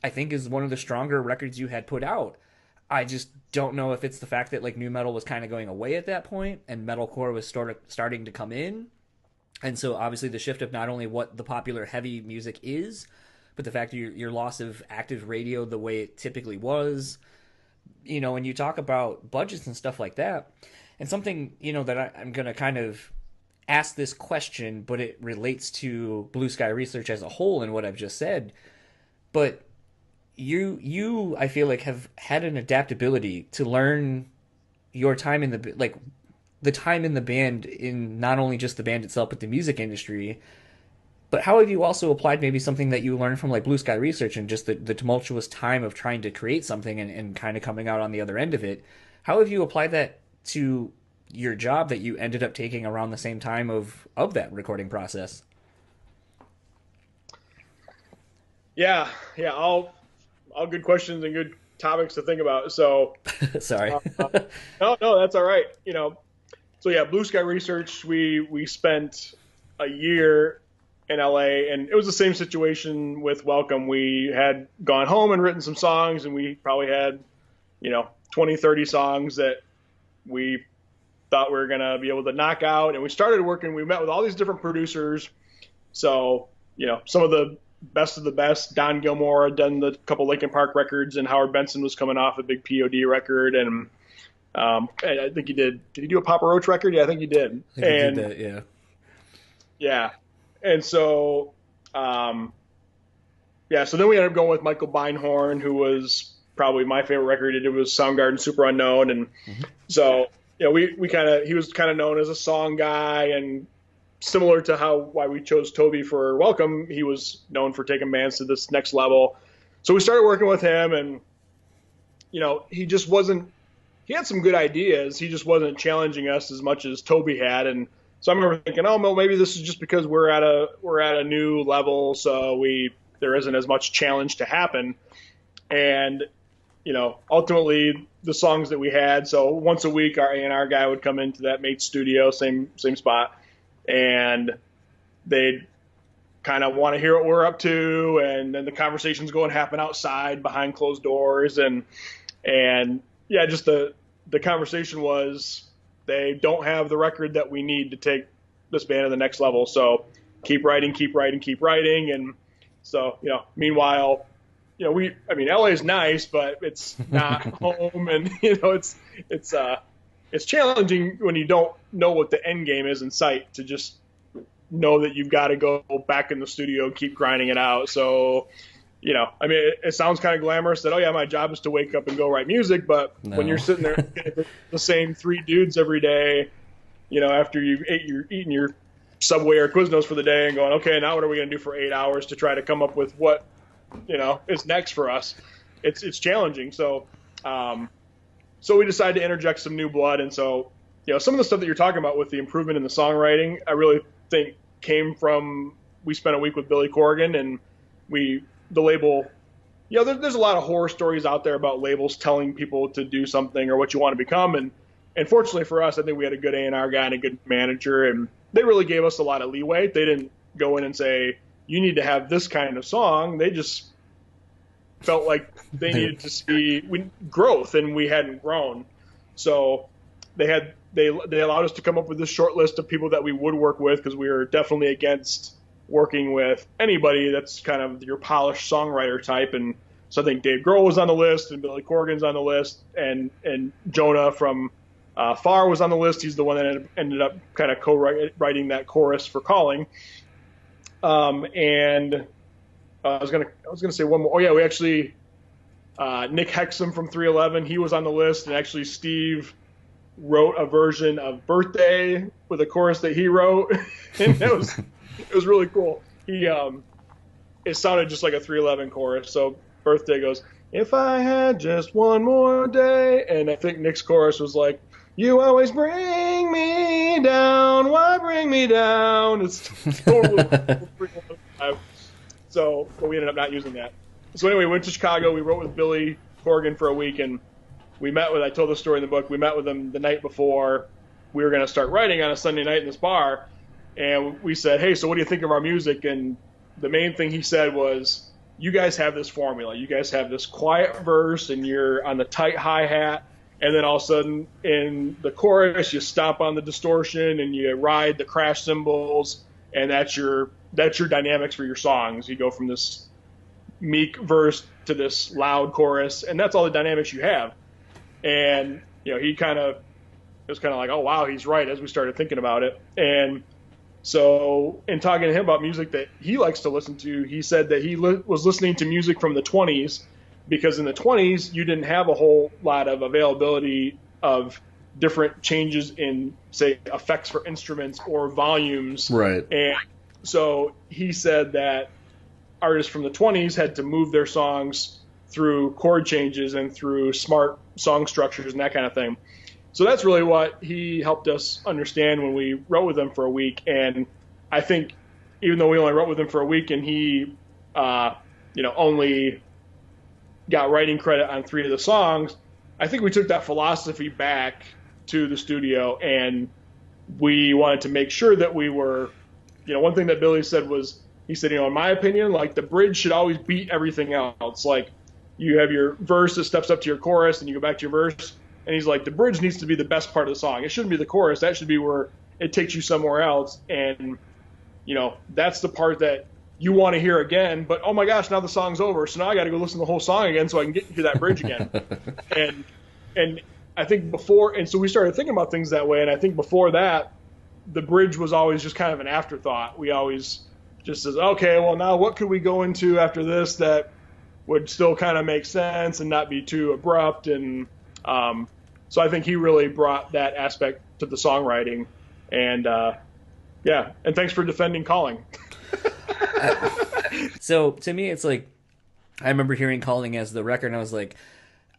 I think, is one of the stronger records you had put out. I just don't know if it's the fact that like nu metal was kind of going away at that point and metalcore was starting to come in. And so obviously the shift of not only what the popular heavy music is, but the fact that your loss of active radio the way it typically was, you know, when you talk about budgets and stuff like that, and something, you know, that I'm going to kind of ask this question, but it relates to Blue Sky Research as a whole and what I've just said. But you I feel like have had an adaptability to learn your time in the time in the band, in not only just the band itself but the music industry. But how have you also applied maybe something that you learned from like Blue Sky Research and just the tumultuous time of trying to create something and kind of coming out on the other end of it? How have you applied that to your job that you ended up taking around the same time of that recording process? Yeah. All good questions and good topics to think about. So, Sorry. no, that's all right. You know, so yeah, Blue Sky Research, we spent a year in LA, and it was the same situation with Welcome. We had gone home and written some songs, and we probably had, you know, 20, 30 songs that we thought we were going to be able to knock out. And we started working, we met with all these different producers. So, you know, some of the best of the best. Don Gilmore had done the couple Linkin Park records, and Howard Benson was coming off a big POD record. And I think he did he do a Papa Roach record? Yeah, I think he did. I think he did that, yeah. Yeah. And so, so then we ended up going with Michael Beinhorn, who was probably my favorite record he did was Soundgarden Super Unknown. And so, you know, he was kind of known as a song guy, and similar to why we chose Toby for Welcome, he was known for taking bands to this next level. So we started working with him, and, you know, he had some good ideas. He just wasn't challenging us as much as Toby had. And so I remember thinking, oh, well, maybe this is just because we're at a new level, so there isn't as much challenge to happen. And, you know, ultimately the songs that we had, so once a week our A&R guy would come into that mate's studio, same spot, and they'd kind of want to hear what we're up to, and then the conversations go and happen outside behind closed doors, and yeah, just the conversation was, they don't have the record that we need to take this band to the next level. So keep writing. And so, you know, meanwhile, you know, LA is nice, but it's not home. And, you know, it's challenging when you don't know what the end game is in sight to just know that you've got to go back in the studio and keep grinding it out. So, you know, I mean, it sounds kind of glamorous that, oh yeah, my job is to wake up and go write music. But when you're sitting there the same three dudes every day, you know, after you've eaten your Subway or Quiznos for the day and going, okay, now what are we going to do for 8 hours to try to come up with what, you know, is next for us? It's challenging. So, so we decided to interject some new blood. And so, you know, some of the stuff that you're talking about with the improvement in the songwriting, I really think came from, we spent a week with Billy Corrigan, and the label, you know, there's a lot of horror stories out there about labels telling people to do something or what you want to become. And fortunately for us, I think we had a good A&R guy and a good manager, and they really gave us a lot of leeway. They didn't go in and say, you need to have this kind of song. They just felt like they needed to see growth, and we hadn't grown. So they allowed us to come up with this short list of people that we would work with, because we were definitely against working with anybody that's kind of your polished songwriter type. And So I think Dave Grohl was on the list, and Billy Corgan's on the list, and Jonah from Far was on the list. He's the one that ended up kind of co-writing that chorus for Calling. And I was gonna say one more. Oh yeah, we actually Nick Hexum from 311. He was on the list, and actually Steve wrote a version of Birthday with a chorus that he wrote, and it was really cool. It sounded just like a 311 chorus. So Birthday goes, "If I had just one more day," and I think Nick's chorus was like, "You always bring me down, why bring me down?" It's totally so, but we ended up not using that. So anyway, we went to Chicago. We wrote with Billy Corgan for a week, and I told the story in the book, we met with him the night before we were going to start writing on a Sunday night in this bar. And we said, "Hey, so what do you think of our music?" And the main thing he said was, "You guys have this formula. You guys have this quiet verse, and you're on the tight hi-hat. And then all of a sudden in the chorus, you stomp on the distortion and you ride the crash cymbals. And that's your dynamics for your songs. You go from this meek verse to this loud chorus, and that's all the dynamics you have." And, he it was kind of like, oh, wow, he's right, as we started thinking about it. And so in talking to him about music that he likes to listen to, he said that he was listening to music from the 20s, because in the 20s, you didn't have a whole lot of availability of different changes in, say, effects for instruments or volumes. Right. And so he said that artists from the 20s had to move their songs through chord changes and through smart song structures and that kind of thing. So that's really what he helped us understand when we wrote with him for a week. And I think even though we only wrote with him for a week and he, only got writing credit on 3 of the songs, I think we took that philosophy back to the studio, and we wanted to make sure that we were, one thing that Billy said was, he said, in my opinion, like, the bridge should always beat everything else. Like, you have your verse that steps up to your chorus, and you go back to your verse, and he's like, the bridge needs to be the best part of the song. It shouldn't be the chorus. That should be where it takes you somewhere else, and, that's the part that you want to hear again, but oh my gosh, now the song's over, so now I got to go listen to the whole song again so I can get to that bridge again. and I think so we started thinking about things that way, and I think before that, the bridge was always just kind of an afterthought. We always just says, okay, well, now what could we go into after this that would still kind of make sense and not be too abrupt? And so I think he really brought that aspect to the songwriting, and and thanks for defending Calling. So to me, it's like, I remember hearing Calling as the record, and I was like,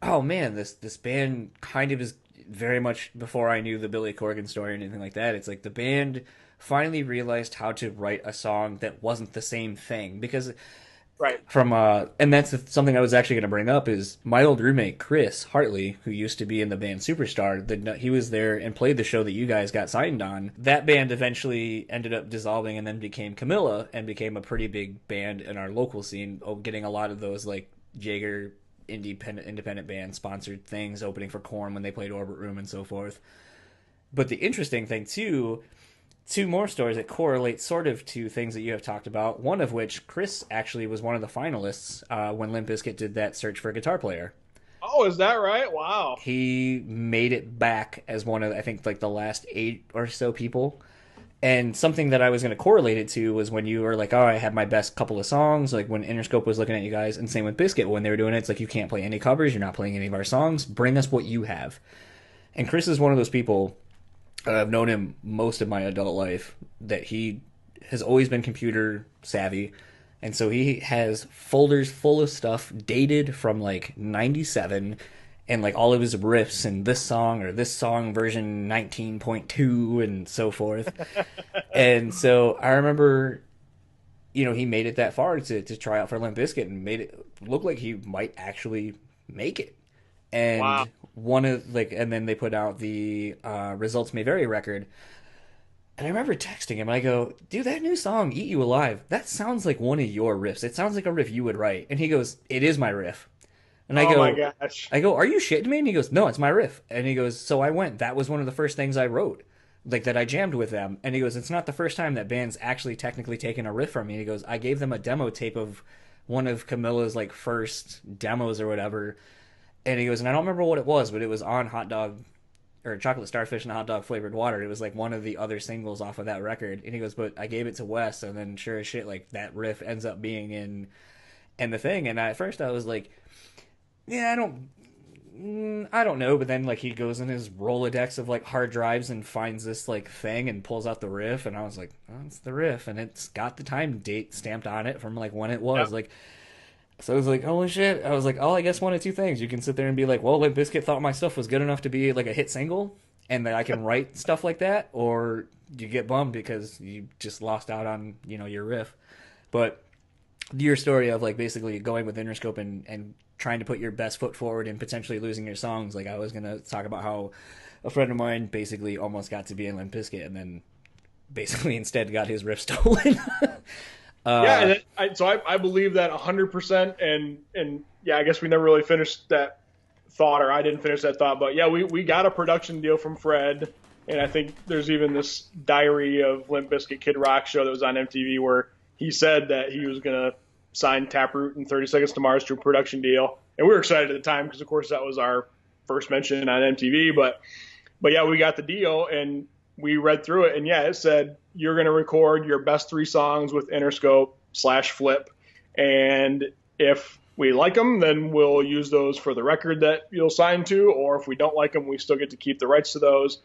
oh man, this band kind of is very much before I knew the Billy Corgan story or anything like that. It's like the band finally realized how to write a song that wasn't the same thing, because right from and that's something I was actually going to bring up, is my old roommate Chris Hartley, who used to be in the band Superstar. He was there and played the show that you guys got signed on. That band eventually ended up dissolving and then became Camilla, and became a pretty big band in our local scene, getting a lot of those like Jaeger independent band sponsored things, opening for Korn when they played Orbit Room and so forth. But the interesting thing too, 2 more stories that correlate sort of to things that you have talked about, one of which Chris actually was one of the finalists when Limp Bizkit did that search for a guitar player. Oh, is that right? Wow. He made it back as one of, I think, like the last 8 or so people. And something that I was going to correlate it to was when you were like, oh, I had my best couple of songs, like when Interscope was looking at you guys, and same with Bizkit when they were doing it. It's like, you can't play any covers, you're not playing any of our songs, bring us what you have. And Chris is one of those people, I've known him most of my adult life, that he has always been computer savvy. And so he has folders full of stuff dated from like 97, and like all of his riffs and this song version 19.2 and so forth. And so I remember, he made it that far to try out for Limp Bizkit and made it look like he might actually make it. And wow. And then they put out the Results May Vary record. And I remember texting him, and I go, dude, that new song, Eat You Alive, that sounds like one of your riffs. It sounds like a riff you would write. And he goes, it is my riff. And I my gosh. I go, are you shitting me? And he goes, no, it's my riff. And he goes, so I went. That was one of the first things I wrote, like that I jammed with them. And he goes, it's not the first time that band's actually technically taken a riff from me. He goes, I gave them a demo tape of one of Camilla's like first demos or whatever, and he goes, and I don't remember what it was, but it was on Hot Dog or Chocolate Starfish and Hot Dog Flavored Water. It was like one of the other singles off of that record, and he goes, but I gave it to Wes, and then sure as shit, like that riff ends up being in the thing, and at first I was like, yeah, I don't know, but then like he goes in his Rolodex of like hard drives and finds this like thing and pulls out the riff, and I was like, oh, it's the riff, and it's got the time date stamped on it from like when it was. Like, so I was like, holy shit. I was like, oh, I guess one of two things. You can sit there and be like, well, Limp Bizkit thought my stuff was good enough to be like a hit single and that I can write stuff like that, or you get bummed because you just lost out on, your riff. But your story of like basically going with Interscope and trying to put your best foot forward and potentially losing your songs. Like, I was going to talk about how a friend of mine basically almost got to be in Limp Bizkit and then basically instead got his riff stolen. Yeah, and I believe that 100%, and yeah, I guess we never really finished that thought, or I didn't finish that thought, but yeah, we got a production deal from Fred, and I think there's even this diary of Limp Bizkit Kid Rock show that was on MTV where he said that he was going to sign Taproot and 30 Seconds to Mars to a production deal, and we were excited at the time because, of course, that was our first mention on MTV, but yeah, we got the deal, and we read through it, and yeah, it said you're going to record your best 3 songs with Interscope/Flip, and if we like them, then we'll use those for the record that you'll sign to, or if we don't like them, we still get to keep the rights to those.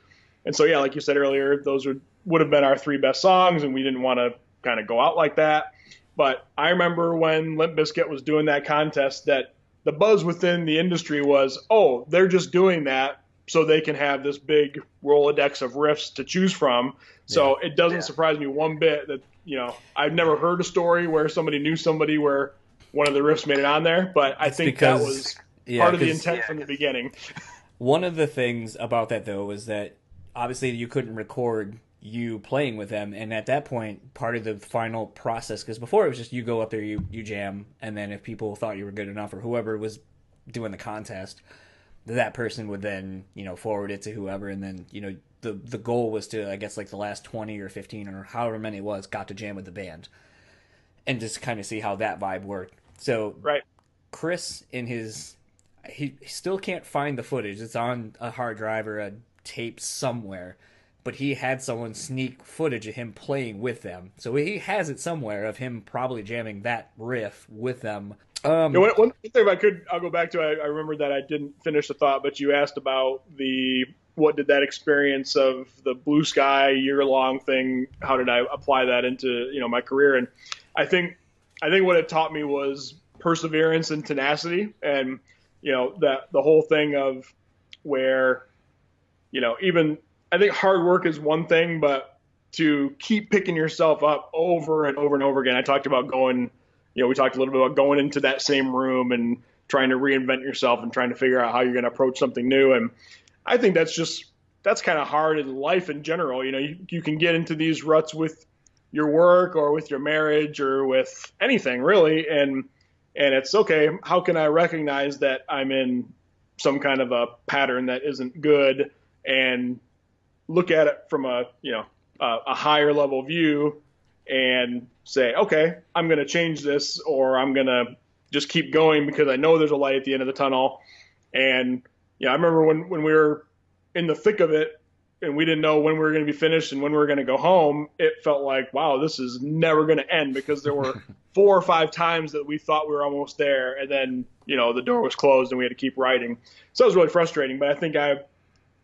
And so, yeah, like you said earlier, those would have been our 3 best songs, and we didn't want to kind of go out like that. But I remember when Limp Bizkit was doing that contest that the buzz within the industry was, oh, they're just doing that so they can have this big Rolodex of riffs to choose from. So it doesn't surprise me one bit that, I've never heard a story where somebody knew somebody where one of the riffs made it on there, but I think that was part of the intent from the beginning. One of the things about that, though, was that obviously you couldn't record you playing with them, and at that point, part of the final process, because before it was just you go up there, you jam, and then if people thought you were good enough, or whoever was doing the contest, that person would then, forward it to whoever, and then, the goal was to, I guess, like the last 20 or 15 or however many it was, got to jam with the band and just kind of see how that vibe worked. So Chris, he still can't find the footage. It's on a hard drive or a tape somewhere, but he had someone sneak footage of him playing with them. So he has it somewhere of him probably jamming that riff with them. One thing, if I could, I'll go back to, I remember that I didn't finish the thought, but you asked about what did that experience of the Blue Sky year-long thing, how did I apply that into, my career? And I think what it taught me was perseverance and tenacity, and, that the whole thing of where, even I think hard work is one thing, but to keep picking yourself up over and over and over again. I talked about we talked a little bit about going into that same room and trying to reinvent yourself and trying to figure out how you're going to approach something new. And I think that's kind of hard in life in general. You can get into these ruts with your work or with your marriage or with anything really. And it's okay. How can I recognize that I'm in some kind of a pattern that isn't good and look at it from a higher level view and say, okay, I'm going to change this, or I'm going to just keep going because I know there's a light at the end of the tunnel. And I remember when we were in the thick of it and we didn't know when we were going to be finished and when we were going to go home, it felt like, wow, this is never going to end, because there were 4 or 5 times that we thought we were almost there, and then, the door was closed and we had to keep writing. So it was really frustrating. But I think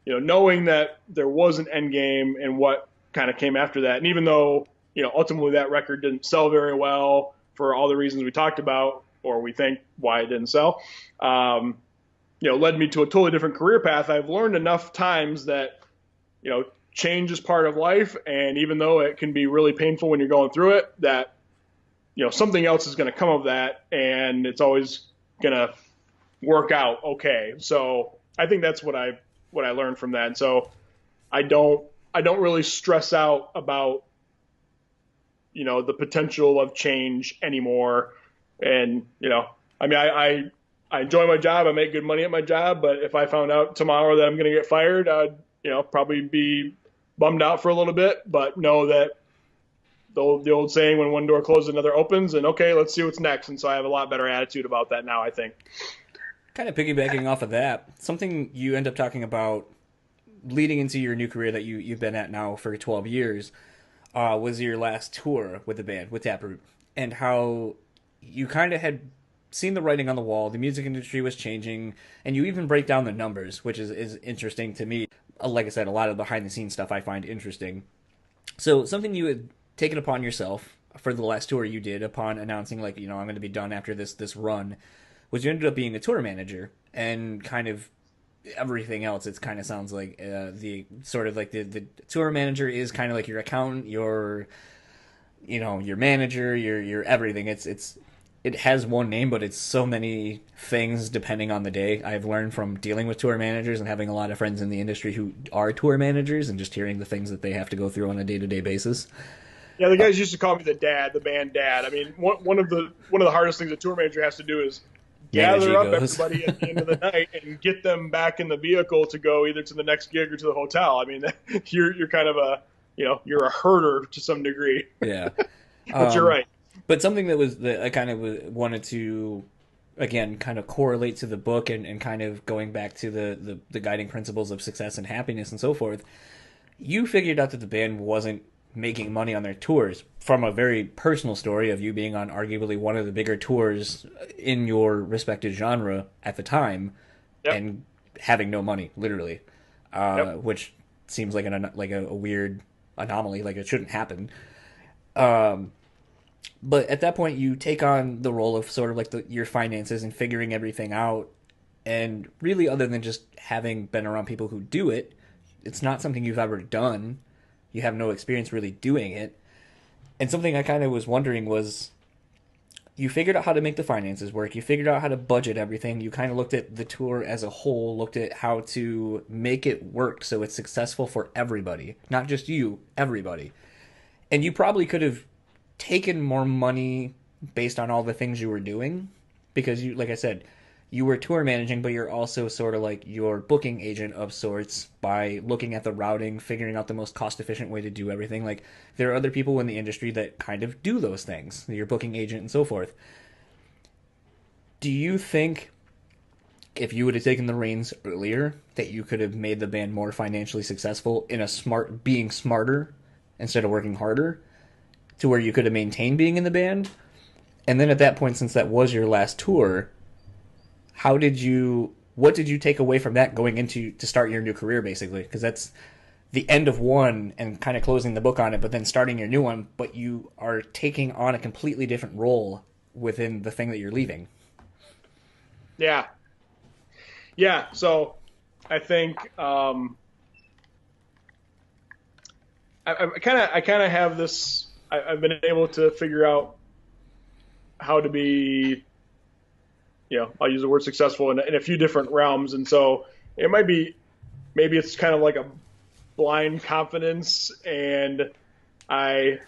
knowing that there was an end game and what kind of came after that, and even though, ultimately that record didn't sell very well for all the reasons we talked about, or we think why it didn't sell, led me to a totally different career path. I've learned enough times that, change is part of life. And even though it can be really painful when you're going through it, that, something else is going to come of that, and it's always going to work out okay. So I think that's what I learned from that. And so I don't really stress out about, the potential of change anymore. And, I enjoy my job. I make good money at my job, but if I found out tomorrow that I'm going to get fired, I'd, probably be bummed out for a little bit, but know that, the old saying, when one door closes, another opens, and okay, let's see what's next. And so I have a lot better attitude about that now, I think. Kind of piggybacking off of that, something you end up talking about leading into your new career that you've been at now for 12 years was your last tour with the band, with Taproot, and how you kind of had seen the writing on the wall, the music industry was changing, and you even break down the numbers, which is interesting to me. Like I said, a lot of behind-the-scenes stuff I find interesting. So something you had taken upon yourself for the last tour you did upon announcing, like, I'm going to be done after this run, was you ended up being a tour manager and kind of everything else. It kind of sounds like the sort of like the tour manager is kind of like your accountant, your manager, your everything. It has one name, but it's so many things depending on the day. I've learned from dealing with tour managers and having a lot of friends in the industry who are tour managers and just hearing the things that they have to go through on a day-to-day basis. Yeah, the guys used to call me the band dad. I mean, one of the hardest things a tour manager has to do is gather up everybody at the end of the night and get them back in the vehicle to go either to the next gig or to the hotel. I mean, you're kind of you're a herder to some degree. Yeah. But you're right. But something that I kind of wanted to, again, kind of correlate to the book and kind of going back to the guiding principles of success and happiness and so forth, you figured out that the band wasn't making money on their tours from a very personal story of you being on arguably one of the bigger tours in your respective genre at the time. Yep. And having no money, literally, which seems like a weird anomaly, like it shouldn't happen. But at that point, you take on the role of sort of like your finances and figuring everything out. And really, other than just having been around people who do it, it's not something you've ever done. You have no experience really doing it. And something I kind of was wondering was, you figured out how to make the finances work. You figured out how to budget everything. You kind of looked at the tour as a whole, looked at how to make it work so it's successful for everybody. Not just you, everybody. And you probably could have taken more money based on all the things you were doing, because you, like I said, you were tour managing, but you're also sort of like your booking agent of sorts by looking at the routing, figuring out the most cost-efficient way to do everything. Like, there are other people in the industry that kind of do those things, your booking agent and so forth. Do you think if you would have taken the reins earlier that you could have made the band more financially successful in being smarter instead of working harder, to where you could have maintained being in the band? And then at that point, since that was your last tour, what did you take away from that going into to start your new career, basically? Because that's the end of one and kind of closing the book on it, but then starting your new one, but you are taking on a completely different role within the thing that you're leaving. Yeah. So I think I kind of have this. I've been able to figure out how to be, I'll use the word successful in a few different realms. And so it maybe it's kind of like a blind confidence. And I'm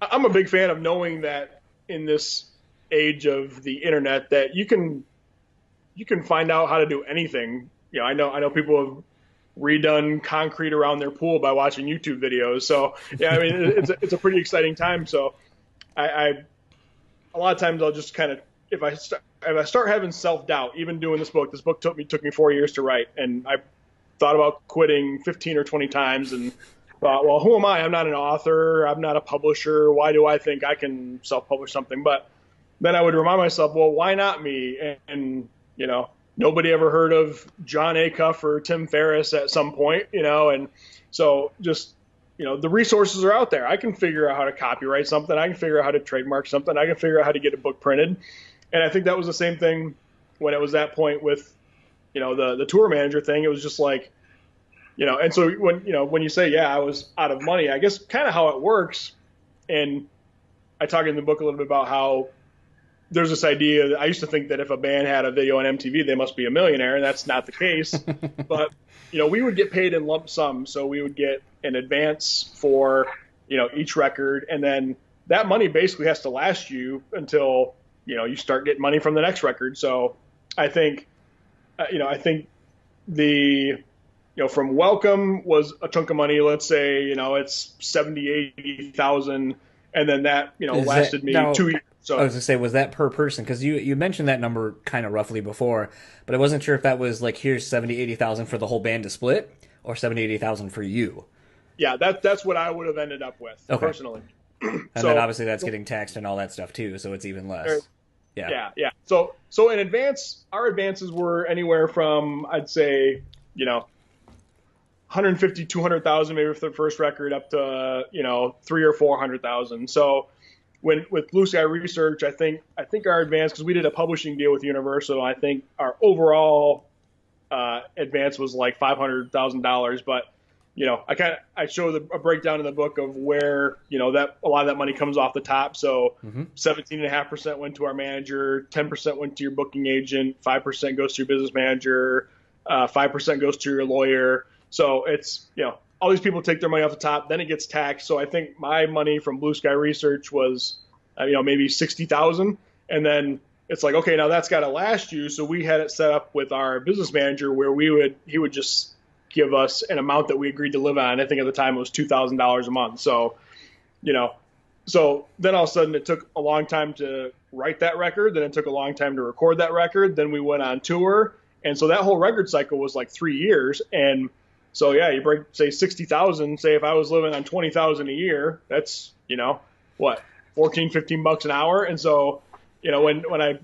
a big fan of knowing that in this age of the internet that you can find out how to do anything. I know people have redone concrete around their pool by watching YouTube videos. So yeah, I mean, it's a pretty exciting time. So I a lot of times I'll just kind of, if I start having self-doubt, even doing this book took me 4 years to write, and I thought about quitting 15 or 20 times and thought, well, who am I? I'm not an author. I'm not a publisher. Why do I think I can self-publish something? But then I would remind myself, well, why not me? And nobody ever heard of John Acuff or Tim Ferriss at some point, and so just, the resources are out there. I can figure out how to copyright something. I can figure out how to trademark something. I can figure out how to get a book printed. And I think that was the same thing when it was that point with, the tour manager thing. It was just like, and so when you say, I was out of money, I guess kind of how it works. And I talk in the book a little bit about how there's this idea that I used to think that if a band had a video on MTV, they must be a millionaire, and that's not the case. But, we would get paid in lump sum. So we would get an advance for, each record. And then that money basically has to last you until, you start getting money from the next record. So I think, the, from Welcome was a chunk of money. Let's say, it's 70,000, 80,000. and then that lasted me 2 years. So I was gonna say, was that per person? Because you mentioned that number kind of roughly before, but I wasn't sure if that was like, here's 70,000-80,000 for the whole band to split, or 70,000-80,000 for you. Yeah, that's what I would have ended up with personally. And then obviously that's getting taxed and all that stuff too, so it's even less. Yeah. So in advance, our advances were anywhere from, I'd say, 150, 200,000 maybe for the first record, up to 300,000 or 400,000. So with Blue Sky Research, I think our advance, because we did a publishing deal with Universal, I think our overall advance was like $500,000. But I show a breakdown in the book of where that a lot of that money comes off the top. So 17.5% went to our manager, 10% went to your booking agent, 5% goes to your business manager, 5% goes to your lawyer. So it's all these people take their money off the top, then it gets taxed. So I think my money from Blue Sky Research was maybe 60,000, and then it's like, okay, now that's got to last you. So we had it set up with our business manager where he would just give us an amount that we agreed to live on. I think at the time it was $2,000 a month. So, so then all of a sudden it took a long time to write that record. Then it took a long time to record that record. Then we went on tour. And so that whole record cycle was like 3 years. And so, yeah, you break, say 60,000, say if I was living on 20,000 a year, that's, what, 14, 15 bucks an hour. And so, when I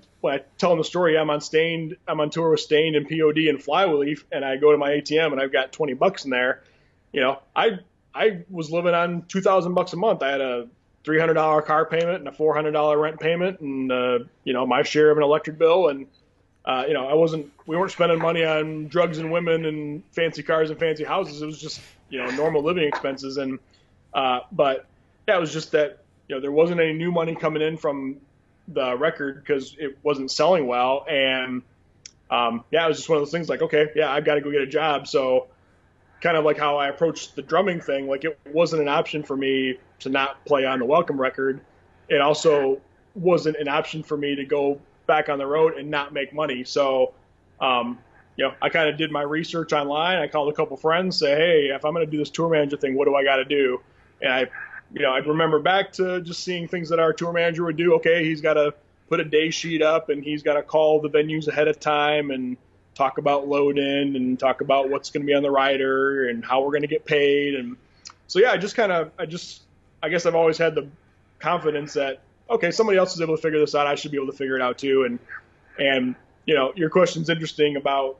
tell them the story, I'm on tour with Stained and POD and Flyleaf, and I go to my ATM and I've got 20 bucks in there. I was living on 2,000 bucks a month. I had a $300 car payment and a $400 rent payment, and my share of an electric bill. And we weren't spending money on drugs and women and fancy cars and fancy houses. It was just normal living expenses. And but yeah, it was just that there wasn't any new money coming in from the record because it wasn't selling well. And it was just one of those things like, okay, yeah, I've got to go get a job. So kind of like how I approached the drumming thing, like it wasn't an option for me to not play on the Welcome record. It also wasn't an option for me to go back on the road and not make money. So I kind of did my research online. I called a couple friends, say, hey, if I'm going to do this tour manager thing, what do I got to do? And I'd remember back to just seeing things that our tour manager would do. Okay, he's got to put a day sheet up, and he's got to call the venues ahead of time and talk about load-in and talk about what's going to be on the rider and how we're going to get paid. And so, yeah, I guess I've always had the confidence that, okay, somebody else is able to figure this out, I should be able to figure it out too. And your question's interesting about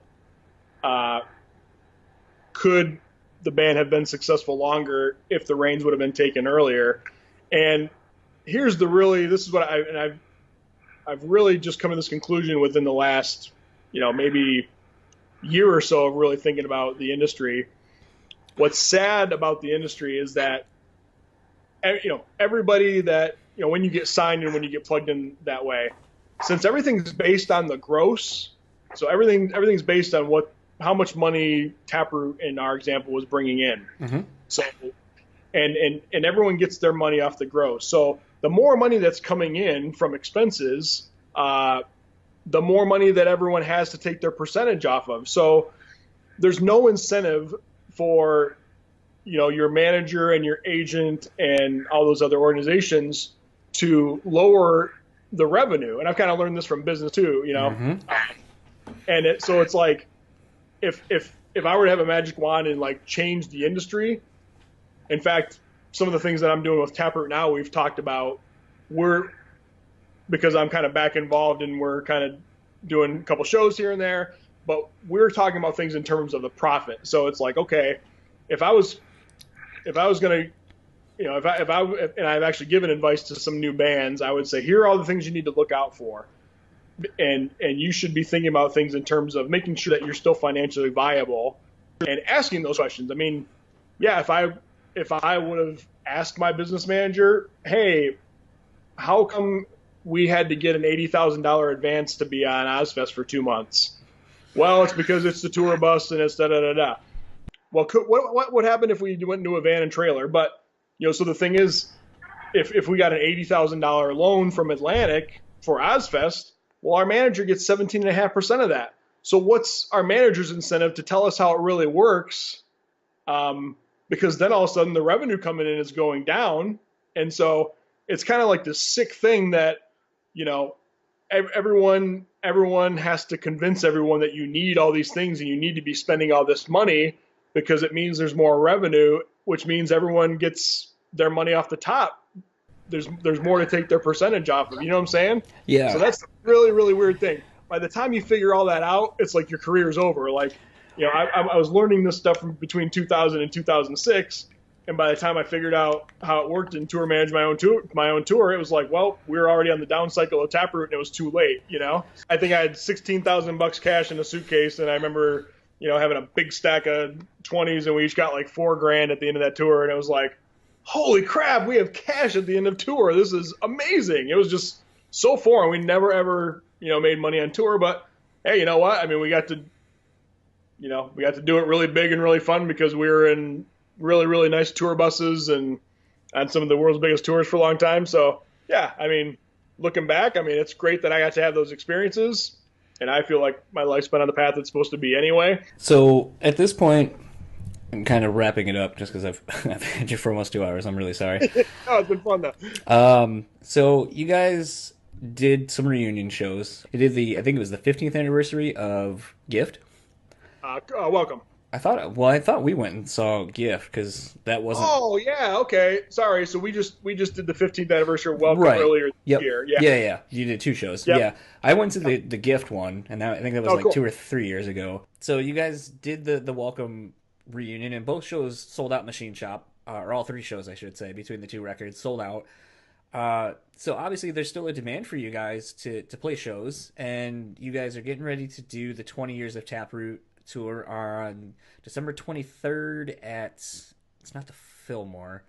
could the band have been successful longer if the reins would have been taken earlier. And this is what I've really just come to this conclusion within the last, maybe year or so of really thinking about the industry. What's sad about the industry is that, everybody that, when you get signed and when you get plugged in that way, since everything's based on the gross, so everything's based on how much money Taproot, in our example, was bringing in. Mm-hmm. So, and everyone gets their money off the gross. So the more money that's coming in from expenses, the more money that everyone has to take their percentage off of. So there's no incentive for, your manager and your agent and all those other organizations to lower the revenue. And I've kind of learned this from business too, Mm-hmm. And so it's like, if I were to have a magic wand and like change the industry, in fact, some of the things that I'm doing with Taproot now, we've talked about, because I'm kind of back involved and we're kind of doing a couple shows here and there, but we're talking about things in terms of the profit. So it's like, okay, if I was going to, and I've actually given advice to some new bands, I would say, here are all the things you need to look out for. And you should be thinking about things in terms of making sure that you're still financially viable and asking those questions. I mean, yeah, if I would have asked my business manager, hey, how come we had to get an $80,000 advance to be on Ozfest for 2 months? Well, it's because it's the tour bus and it's da-da-da-da. Well, what would happen if we went into a van and trailer? But, so the thing is, if we got an $80,000 loan from Atlantic for Ozfest, well, our manager gets 17.5% of that. So what's our manager's incentive to tell us how it really works? Because then all of a sudden the revenue coming in is going down. And so it's kind of like this sick thing that, you know, everyone has to convince everyone that you need all these things and you need to be spending all this money because it means there's more revenue, which means everyone gets their money off the top. There's more to take their percentage off of. You know what I'm saying? Yeah. So that's a really, really weird thing. By the time you figure all that out, it's like your career's over. Like, you know, I was learning this stuff from between 2000 and 2006. And by the time I figured out how it worked and tour managed my own tour, it was like, well, we were already on the down cycle of Taproot and it was too late, you know? I think I had $16,000 cash in a suitcase, and I remember, you know, having a big stack of 20s, and we each got like $4,000 at the end of that tour, and it was like, holy crap, we have cash at the end of tour. This is amazing. It was just so foreign. We never ever, you know, made money on tour, but hey, you know what? I mean, we got to do it really big and really fun because we were in really, really nice tour buses and on some of the world's biggest tours for a long time. So, yeah, I mean, looking back, I mean, it's great that I got to have those experiences, and I feel like my life's been on the path it's supposed to be anyway. So, at this point, I'm kind of wrapping it up just because I've had you for almost 2 hours. I'm really sorry. Oh, it's been fun, though. So, you guys did some reunion shows. You did I think it was the 15th anniversary of Gift. Welcome. I thought we went and saw Gift because that wasn't. Oh yeah, okay. Sorry. So we just did the 15th anniversary of Welcome earlier this year. Yeah. You did 2 shows. Yep. Yeah, I went to the Gift one, and I think that was cool. 2 or 3 years ago. So you guys did the Welcome reunion, and both shows sold out Machine Shop, or all 3 shows, I should say, between the 2 records sold out. So obviously there's still a demand for you guys to play shows, and you guys are getting ready to do the 20 Years of Taproot tour on December 23rd at, it's not the Fillmore.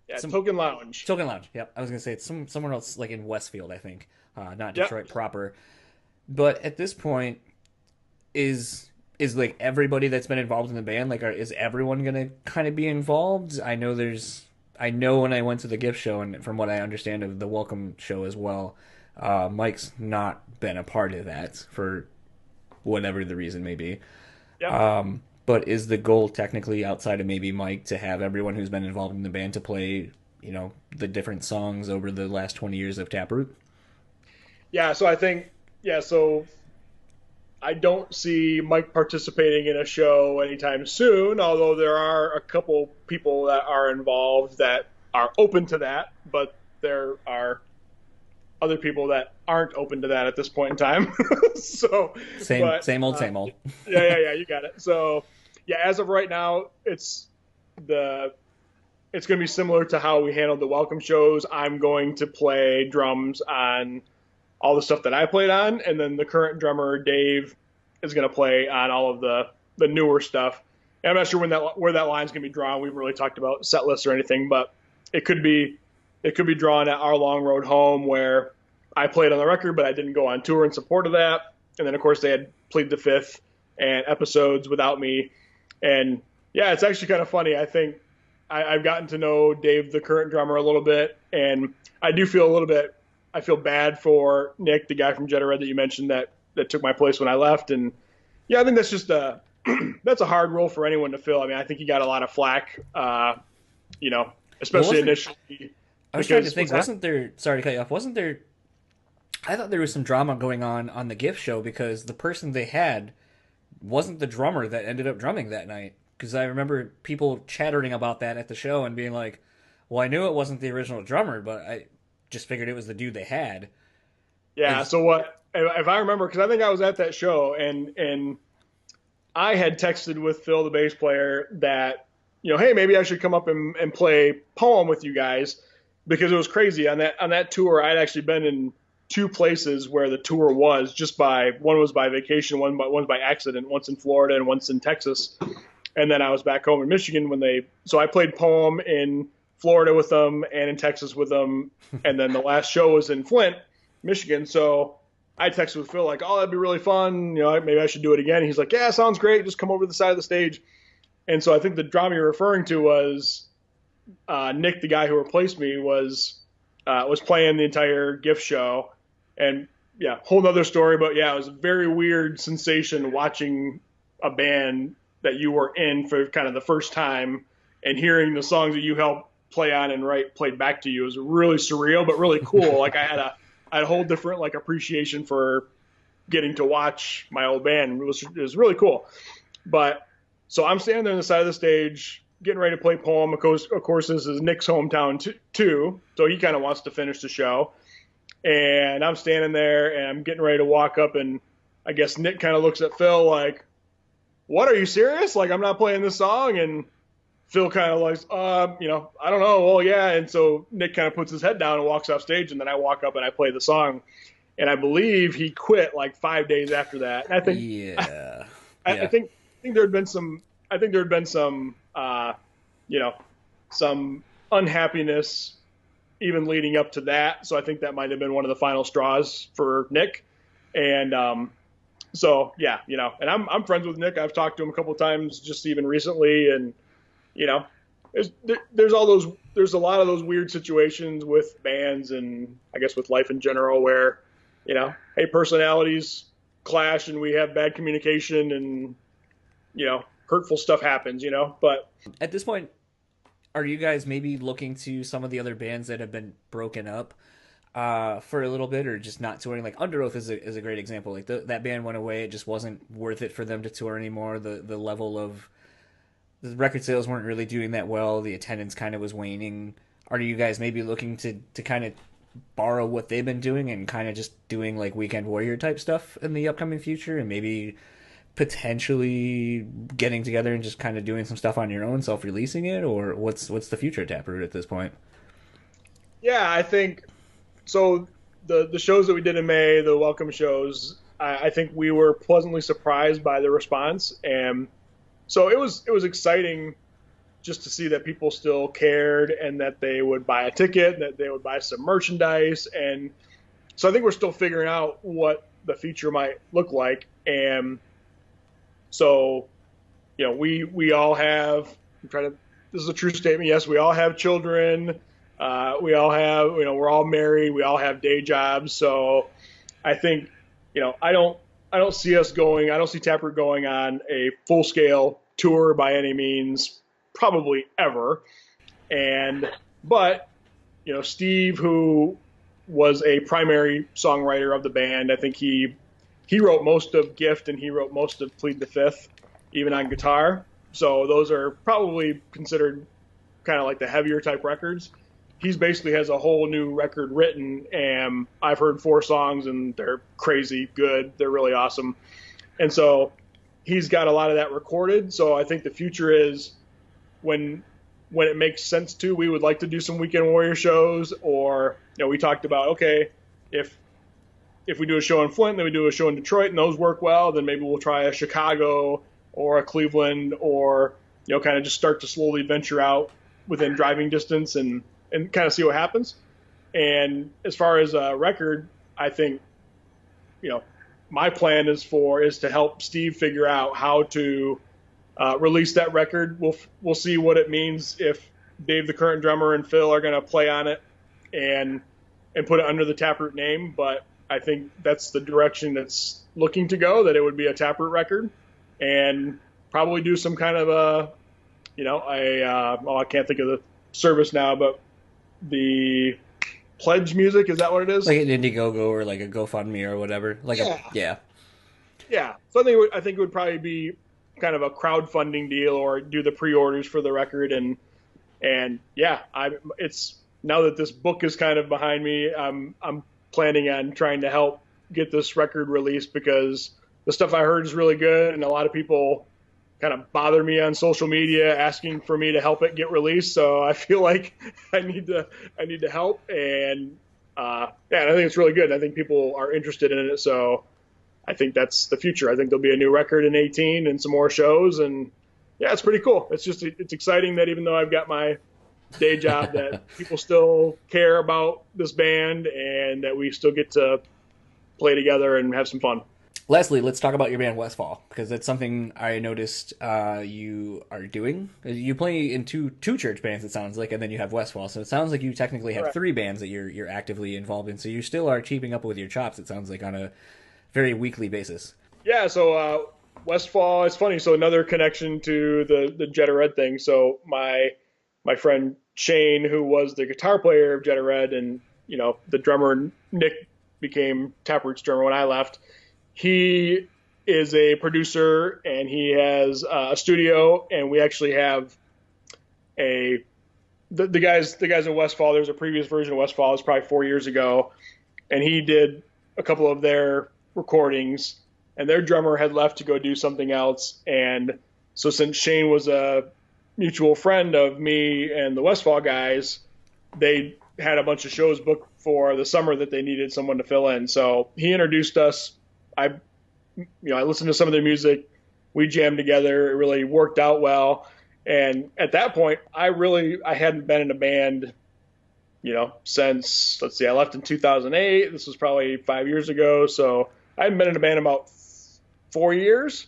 Yeah, Token Lounge. Token Lounge, yep. I was going to say it's somewhere else, like in Westfield, I think, not Detroit proper. But at this point, is like everybody that's been involved in the band, like, is everyone going to kind of be involved? I know when I went to the Gift show, and from what I understand of the Welcome show as well, Mike's not been a part of that for whatever the reason may be. Yep. But is the goal technically, outside of maybe Mike, to have everyone who's been involved in the band to play, you know, the different songs over the last 20 years of Taproot? Yeah, so so I don't see Mike participating in a show anytime soon, although there are a couple people that are involved that are open to that, but there are other people that aren't open to that at this point in time. So same old. Yeah, you got it. So yeah, as of right now, it's going to be similar to how we handled the Welcome shows. I'm going to play drums on all the stuff that I played on, and then the current drummer Dave is going to play on all of the newer stuff. And I'm not sure where that line's going to be drawn. We haven't really talked about set lists or anything, but it could be drawn at Our Long Road Home, where I played on the record, but I didn't go on tour in support of that. And then, of course, they had Plead the Fifth and episodes without me. And, yeah, it's actually kind of funny. I think I've gotten to know Dave, the current drummer, a little bit, and I do feel I feel bad for Nick, the guy from Jared Leto that you mentioned that took my place when I left. And, yeah, I think that's just that's a hard role for anyone to fill. I mean, I think he got a lot of flack, you know, especially initially. I was trying to think, sorry to cut you off, I thought there was some drama going on the Gift show because the person they had wasn't the drummer that ended up drumming that night. Because I remember people chattering about that at the show and being like, well, I knew it wasn't the original drummer, but I just figured it was the dude they had. Yeah, so if I remember, because I think I was at that show, and I had texted with Phil, the bass player, that, you know, hey, maybe I should come up and play Poem with you guys, because it was crazy. On that tour, I'd actually been in 2 places where the tour was one was by vacation, one's by accident, once in Florida and once in Texas. And then I was back home in Michigan so I played Poem in Florida with them and in Texas with them. And then the last show was in Flint, Michigan. So I texted with Phil like, oh, that'd be really fun. You know, maybe I should do it again. He's like, yeah, sounds great. Just come over to the side of the stage. And so I think the drama you're referring to was Nick, the guy who replaced me, was playing the entire Gift show. And yeah, whole nother story, but yeah, it was a very weird sensation watching a band that you were in for kind of the first time and hearing the songs that you helped play on and write played back to you. It was really surreal, but really cool. Like I had a whole different like appreciation for getting to watch my old band. It was really cool. But so I'm standing there on the side of the stage, getting ready to play Poem. Of course, this is Nick's hometown too, so he kind of wants to finish the show. And I'm standing there, and I'm getting ready to walk up, and I guess Nick kind of looks at Phil like, "What, are you serious? Like, I'm not playing this song?" And Phil kind of like, I don't know. Well, yeah. And so Nick kind of puts his head down and walks off stage, and then I walk up and I play the song. And I believe he quit like 5 days after that. And I think, yeah. I think there had been some, some unhappiness even leading up to that. So I think that might have been one of the final straws for Nick. And, so yeah, and I'm friends with Nick. I've talked to him a couple of times just even recently. And, there's a lot of those weird situations with bands and I guess with life in general where, hey, personalities clash and we have bad communication and, hurtful stuff happens, but at this point, are you guys maybe looking to some of the other bands that have been broken up for a little bit or just not touring? Like Under Oath is a great example. Like that band went away. It just wasn't worth it for them to tour anymore. The level of the record sales weren't really doing that well. The attendance kind of was waning. Are you guys maybe looking to kind of borrow what they've been doing and kind of just doing like Weekend Warrior type stuff in the upcoming future and maybe potentially getting together and just kind of doing some stuff on your own, self-releasing it? Or what's the future of Taproot at this point? Yeah, I think so. The shows that we did in May, the welcome shows, I think we were pleasantly surprised by the response. And so it was exciting just to see that people still cared and that they would buy a ticket, that they would buy some merchandise. And so I think we're still figuring out what the future might look like. And so, we all have, this is a true statement. Yes, we all have children. We all have, we're all married. We all have day jobs. So I think, I don't see I don't see Taproot going on a full scale tour by any means, probably ever. But Steve, who was a primary songwriter of the band, I think he wrote most of Gift and he wrote most of Plead the Fifth, even on guitar. So those are probably considered kind of like the heavier type records. He's basically has a whole new record written, and I've heard 4 songs and they're crazy good. They're really awesome. And so he's got a lot of that recorded. So I think the future is when it makes sense to, we would like to do some Weekend Warrior shows, or, we talked about, okay, if we do a show in Flint, then we do a show in Detroit and those work well, then maybe we'll try a Chicago or a Cleveland, or, kind of just start to slowly venture out within driving distance and kind of see what happens. And as far as a record, I think, my plan is to help Steve figure out how to release that record. We'll see what it means if Dave, the current drummer, and Phil are going to play on it and put it under the Taproot name. But I think that's the direction it's looking to go, that it would be a Taproot record, and probably do some kind of I can't think of the service now, but the pledge music, is that what it is? Like an Indiegogo or like a GoFundMe or whatever. Yeah. So I think it would probably be kind of a crowdfunding deal, or do the pre-orders for the record. And yeah, it's now that this book is kind of behind me, I'm planning on trying to help get this record released, because the stuff I heard is really good, and a lot of people kind of bother me on social media asking for me to help it get released. So I feel like I need to help, and I think it's really good. I think people are interested in it, so I think that's the future. I think there'll be a new record in 2018 and some more shows, and yeah, it's pretty cool. It's exciting that even though I've got my day job, that people still care about this band and that we still get to play together and have some fun. Lastly, let's talk about your band Westfall, because that's something I noticed you are doing. You play in two church bands, it sounds like, and then you have Westfall. So it sounds like you technically have 3 bands that you're actively involved in. So you still are keeping up with your chops, it sounds like, on a very weekly basis. Yeah, so Westfall, it's funny. So another connection to the Jetta Red thing. So my friend Shane, who was the guitar player of Jetta Red, and the drummer Nick became Taproot's drummer when I left. He is a producer, and he has a studio, and we actually have the guys in Westfall. There's a previous version of Westfall. It's probably 4 years ago, and he did a couple of their recordings, and their drummer had left to go do something else. And so since Shane was a mutual friend of me and the Westfall guys, they had a bunch of shows booked for the summer that they needed someone to fill in. So he introduced us. I listened to some of their music. We jammed together. It really worked out well. And at that point, I hadn't been in a band, since, I left in 2008. This was probably 5 years ago. So I hadn't been in a band in about 4 years.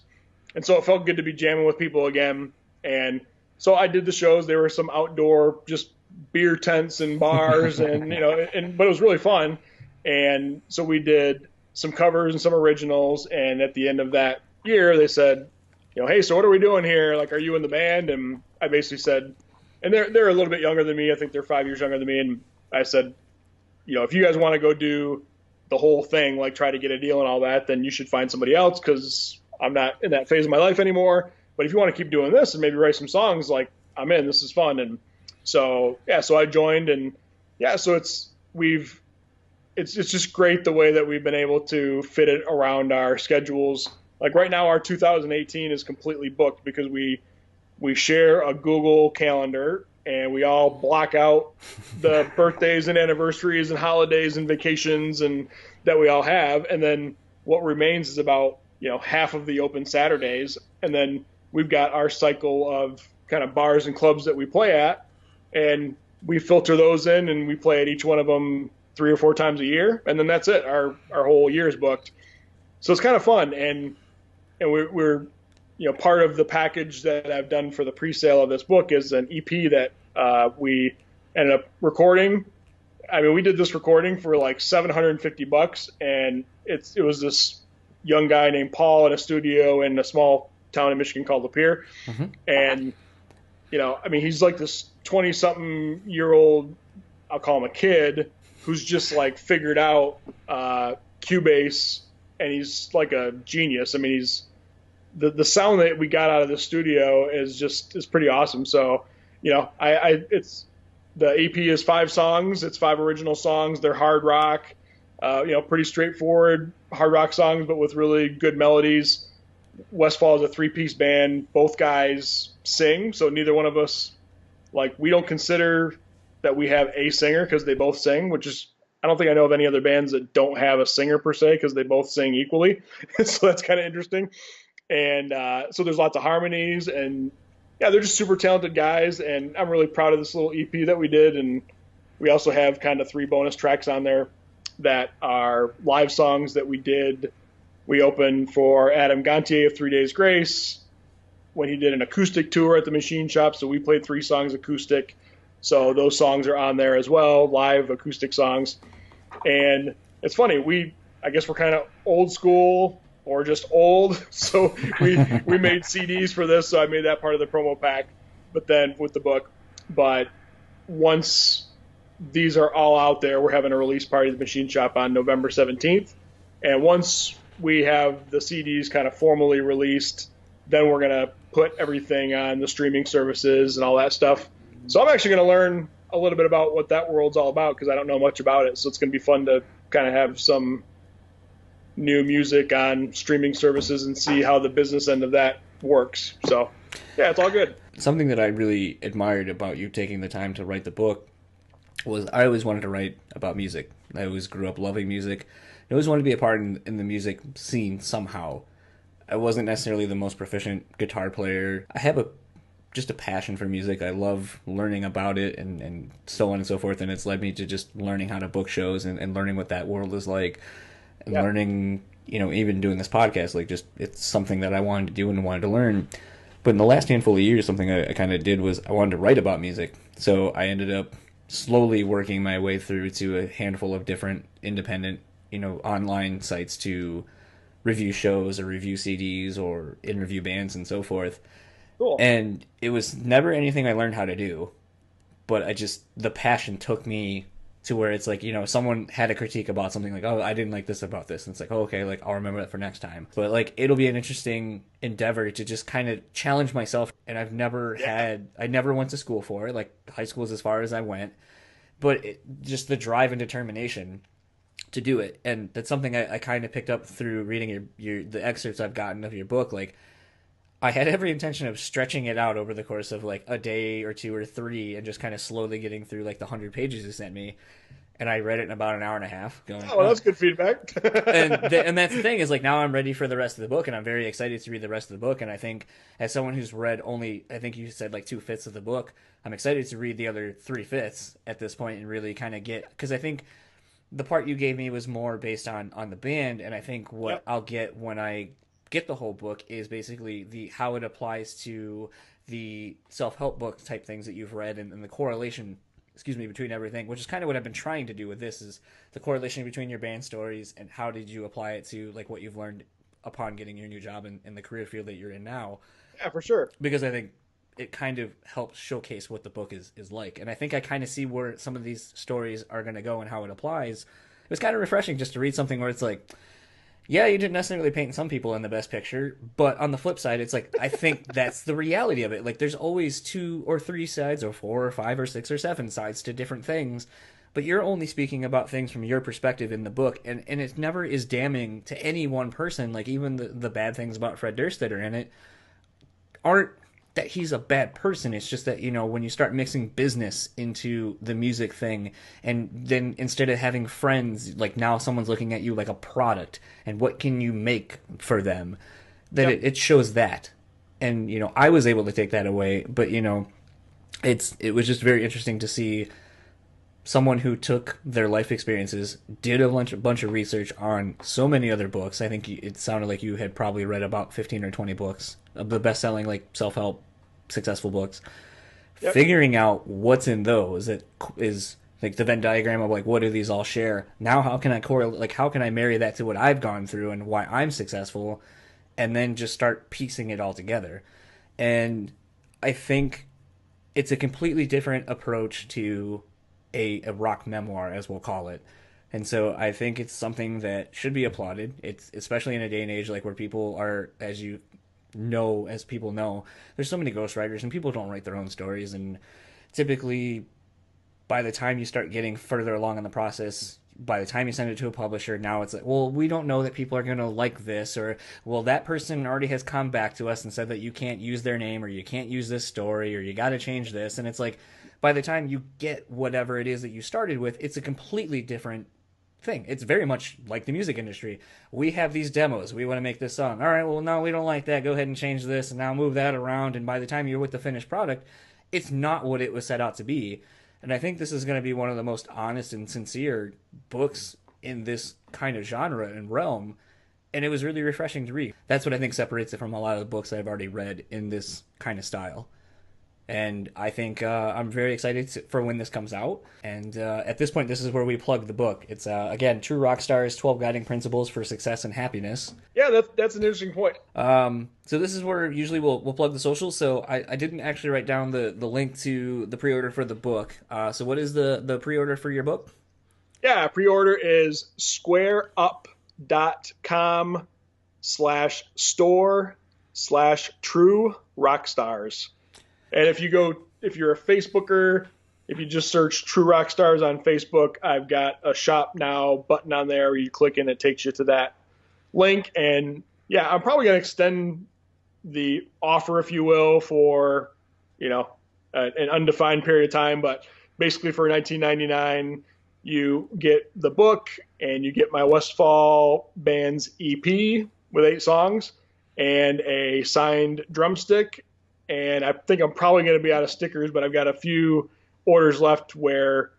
And so it felt good to be jamming with people again. And so I did the shows. There were some outdoor, just beer tents and bars, and but it was really fun. And so we did some covers and some originals. And at the end of that year, they said, hey, so what are we doing here? Like, are you in the band? And I basically said, and they're a little bit younger than me. I think they're 5 years younger than me. And I said, if you guys want to go do the whole thing, like try to get a deal and all that, then you should find somebody else, because I'm not in that phase of my life anymore. But if you want to keep doing this and maybe write some songs, like, I'm in. This is fun. And so I joined, and so it's just great the way that we've been able to fit it around our schedules. Like right now, our 2018 is completely booked because we share a Google Calendar, and we all block out the birthdays and anniversaries and holidays and vacations and that we all have. And then what remains is about, half of the open Saturdays. And then we've got our cycle of kind of bars and clubs that we play at, and we filter those in, and we play at each one of them 3 or 4 times a year. And then that's it. Our whole year is booked. So it's kind of fun. And we're part of the package that I've done for the pre-sale of this book is an EP that we ended up recording. I mean, we did this recording for like $750, and it was this young guy named Paul in a studio in a small town in Michigan called Lapeer. Mm-hmm. And, he's like this 20-something-year-old, I'll call him a kid, who's just like figured out Cubase, and he's like a genius. I mean, he's the sound that we got out of the studio is pretty awesome. So, it's the EP is 5 songs. It's 5 original songs. They're hard rock, pretty straightforward hard rock songs, but with really good melodies. Westfall is a 3-piece band. Both guys sing. So neither one of us, we don't consider that we have a singer because they both sing, which is, I don't think I know of any other bands that don't have a singer per se, because they both sing equally. So that's kind of interesting. And so there's lots of harmonies, and they're just super talented guys. And I'm really proud of this little EP that we did. And we also have kind of 3 bonus tracks on there that are live songs that we did. We opened for Adam Gontier of 3 Days Grace when he did an acoustic tour at the Machine Shop. So we played 3 songs acoustic. So those songs are on there as well, live acoustic songs. And it's funny, I guess we're kind of old school or just old. So we made CDs for this, so I made that part of the promo pack, but then with the book. But once these are all out there, we're having a release party at the Machine Shop on November 17th. And once we have the CDs kind of formally released, then we're going to put everything on the streaming services and all that stuff. So I'm actually going to learn a little bit about what that world's all about, because I don't know much about it. So it's going to be fun to kind of have some new music on streaming services and see how the business end of that works. So, it's all good. Something that I really admired about you taking the time to write the book was I always wanted to write about music. I always grew up loving music. I always wanted to be a part in the music scene somehow. I wasn't necessarily the most proficient guitar player. I have just a passion for music. I love learning about it and so on and so forth, and it's led me to just learning how to book shows and learning what that world is like, and learning, even doing this podcast, it's something that I wanted to do and wanted to learn. But in the last handful of years, something I kind of did was I wanted to write about music. So I ended up slowly working my way through to a handful of different independent, online sites to review shows or review CDs or interview bands and so forth. Cool. And it was never anything I learned how to do, but the passion took me to where it's like, someone had a critique about something like, oh, I didn't like this about this. And it's like, oh, okay, like I'll remember that for next time. But like, it'll be an interesting endeavor to just kind of challenge myself. And I never went to school for it. Like high school is as far as I went, but just the drive and determination to do it. And that's something I kind of picked up through reading the excerpts I've gotten of your book. Like, I had every intention of stretching it out over the course of like a day or two or three and just kind of slowly getting through like the 100 pages you sent me. And I read it in about an hour and a half. Going, oh, well, that's good feedback. and that's the thing is like now I'm ready for the rest of the book and I'm very excited to read the rest of the book. And I think as someone who's read only, I think you said like 2/5 of the book, I'm excited to read the other 3/5 at this point and really kind of because I think the part you gave me was more based on the band. And I think what I'll get when I get the whole book is basically how it applies to the self-help book type things that you've read and the correlation between everything, which is kind of what I've been trying to do with this, is the correlation between your band stories and how did you apply it to like what you've learned upon getting your new job in the career field that you're in now. Yeah, for sure. Because I think it kind of helps showcase what the book is like. And I think I kind of see where some of these stories are going to go and how it applies. It was kind of refreshing just to read something where it's like, yeah, you didn't necessarily paint some people in the best picture, but on the flip side, it's like, I think that's the reality of it. Like, there's always 2 or 3 sides, or 4 or 5 or 6 or 7 sides to different things, but you're only speaking about things from your perspective in the book, and it never is damning to any one person. Like, even the bad things about Fred Durst that are in it aren't that he's a bad person. It's just that, when you start mixing business into the music thing, and then instead of having friends, like now someone's looking at you like a product and what can you make for them, that it shows that. And, I was able to take that away, but, it was just very interesting to see someone who took their life experiences, did a bunch of research on so many other books. I think it sounded like you had probably read about 15 or 20 books of the best-selling, like, self-help, successful books. Yep. Figuring out what's in those that is like the Venn diagram of like, what do these all share? Now, how can I correlate? Like, how can I marry that to what I've gone through and why I'm successful, and then just start piecing it all together? And I think it's a completely different approach to a rock memoir, as we'll call it. And so I think it's something that should be applauded. It's especially in a day and age like where people are, as people know, there's so many ghostwriters and people don't write their own stories. And typically, by the time you start getting further along in the process, by the time you send it to a publisher, now it's like, well, we don't know that people are going to like this, or, well, that person already has come back to us and said that you can't use their name, or you can't use this story, or you got to change this. And it's like, by the time you get whatever it is that you started with, it's a completely different thing. It's very much like the music industry. We have these demos. We want to make this song. All right, well, no, we don't like that. Go ahead and change this, and now move that around. And by the time you're with the finished product, it's not what it was set out to be. And I think this is going to be one of the most honest and sincere books in this kind of genre and realm. And it was really refreshing to read. That's what I think separates it from a lot of the books I've already read in this kind of style. And I think I'm very excited for when this comes out. And at this point, this is where we plug the book. It's, again, True Rockstars, 12 Guiding Principles for Success and Happiness. Yeah, that's an interesting point. So this is where usually we'll plug the socials. So I didn't actually write down the link to the pre-order for the book. So what is the pre-order for your book? Yeah, pre-order is squareup.com/store/True Rockstars. And if you're a Facebooker, if you just search True Rockstars on Facebook, I've got a shop now button on there where you click and it takes you to that link. And yeah, I'm probably going to extend the offer, if you will, for, an undefined period of time. But basically for $19.99, you get the book and you get my Westfall Band's EP with 8 songs and a signed drumstick. And I think I'm probably going to be out of stickers, but I've got a few orders left where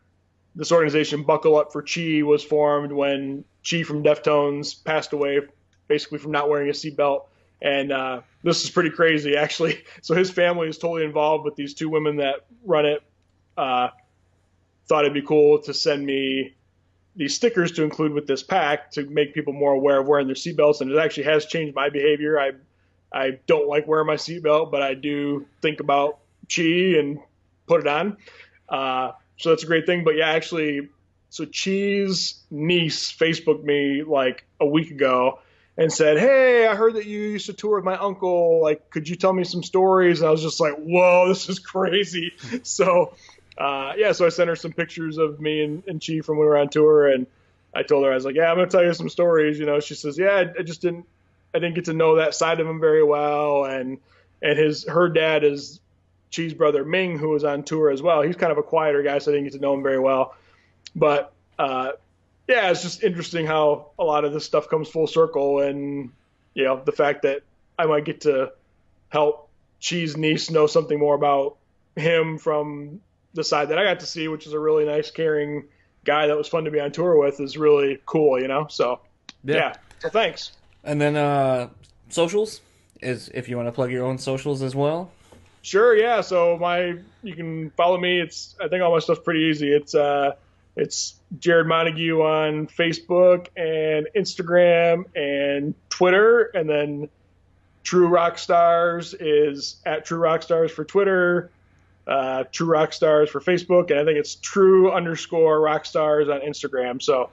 this organization, Buckle Up for Chi, was formed when Chi from Deftones passed away, basically from not wearing a seatbelt. And this is pretty crazy, actually. So his family is totally involved with these 2 women that run it. Thought it'd be cool to send me these stickers to include with this pack to make people more aware of wearing their seatbelts. And it actually has changed my behavior. I don't like wearing my seatbelt, but I do think about Chi and put it on. So that's a great thing. But yeah, actually, so Cheese niece Facebooked me like a week ago and said, "Hey, I heard that you used to tour with my uncle. Like, could you tell me some stories?" And I was just like, "Whoa, this is crazy." So, so I sent her some pictures of me and Chi from when we were on tour, and I told her, I was like, "Yeah, I'm gonna tell you some stories." She says, "Yeah, I didn't get to know that side of him very well," and her dad is Chi's brother Ming, who was on tour as well. He's kind of a quieter guy, so I didn't get to know him very well. But it's just interesting how a lot of this stuff comes full circle, and the fact that I might get to help Chi's niece know something more about him from the side that I got to see, which is a really nice, caring guy that was fun to be on tour with, is really cool. So so thanks. And then socials is if you want to plug your own socials as well. Sure, yeah. So you can follow me. I think all my stuff's pretty easy. It's Jarrod Montague on Facebook and Instagram and Twitter, and then True Rockstars is at True Rockstars for Twitter, True Rockstars for Facebook, and I think it's True_Rockstars on Instagram. So,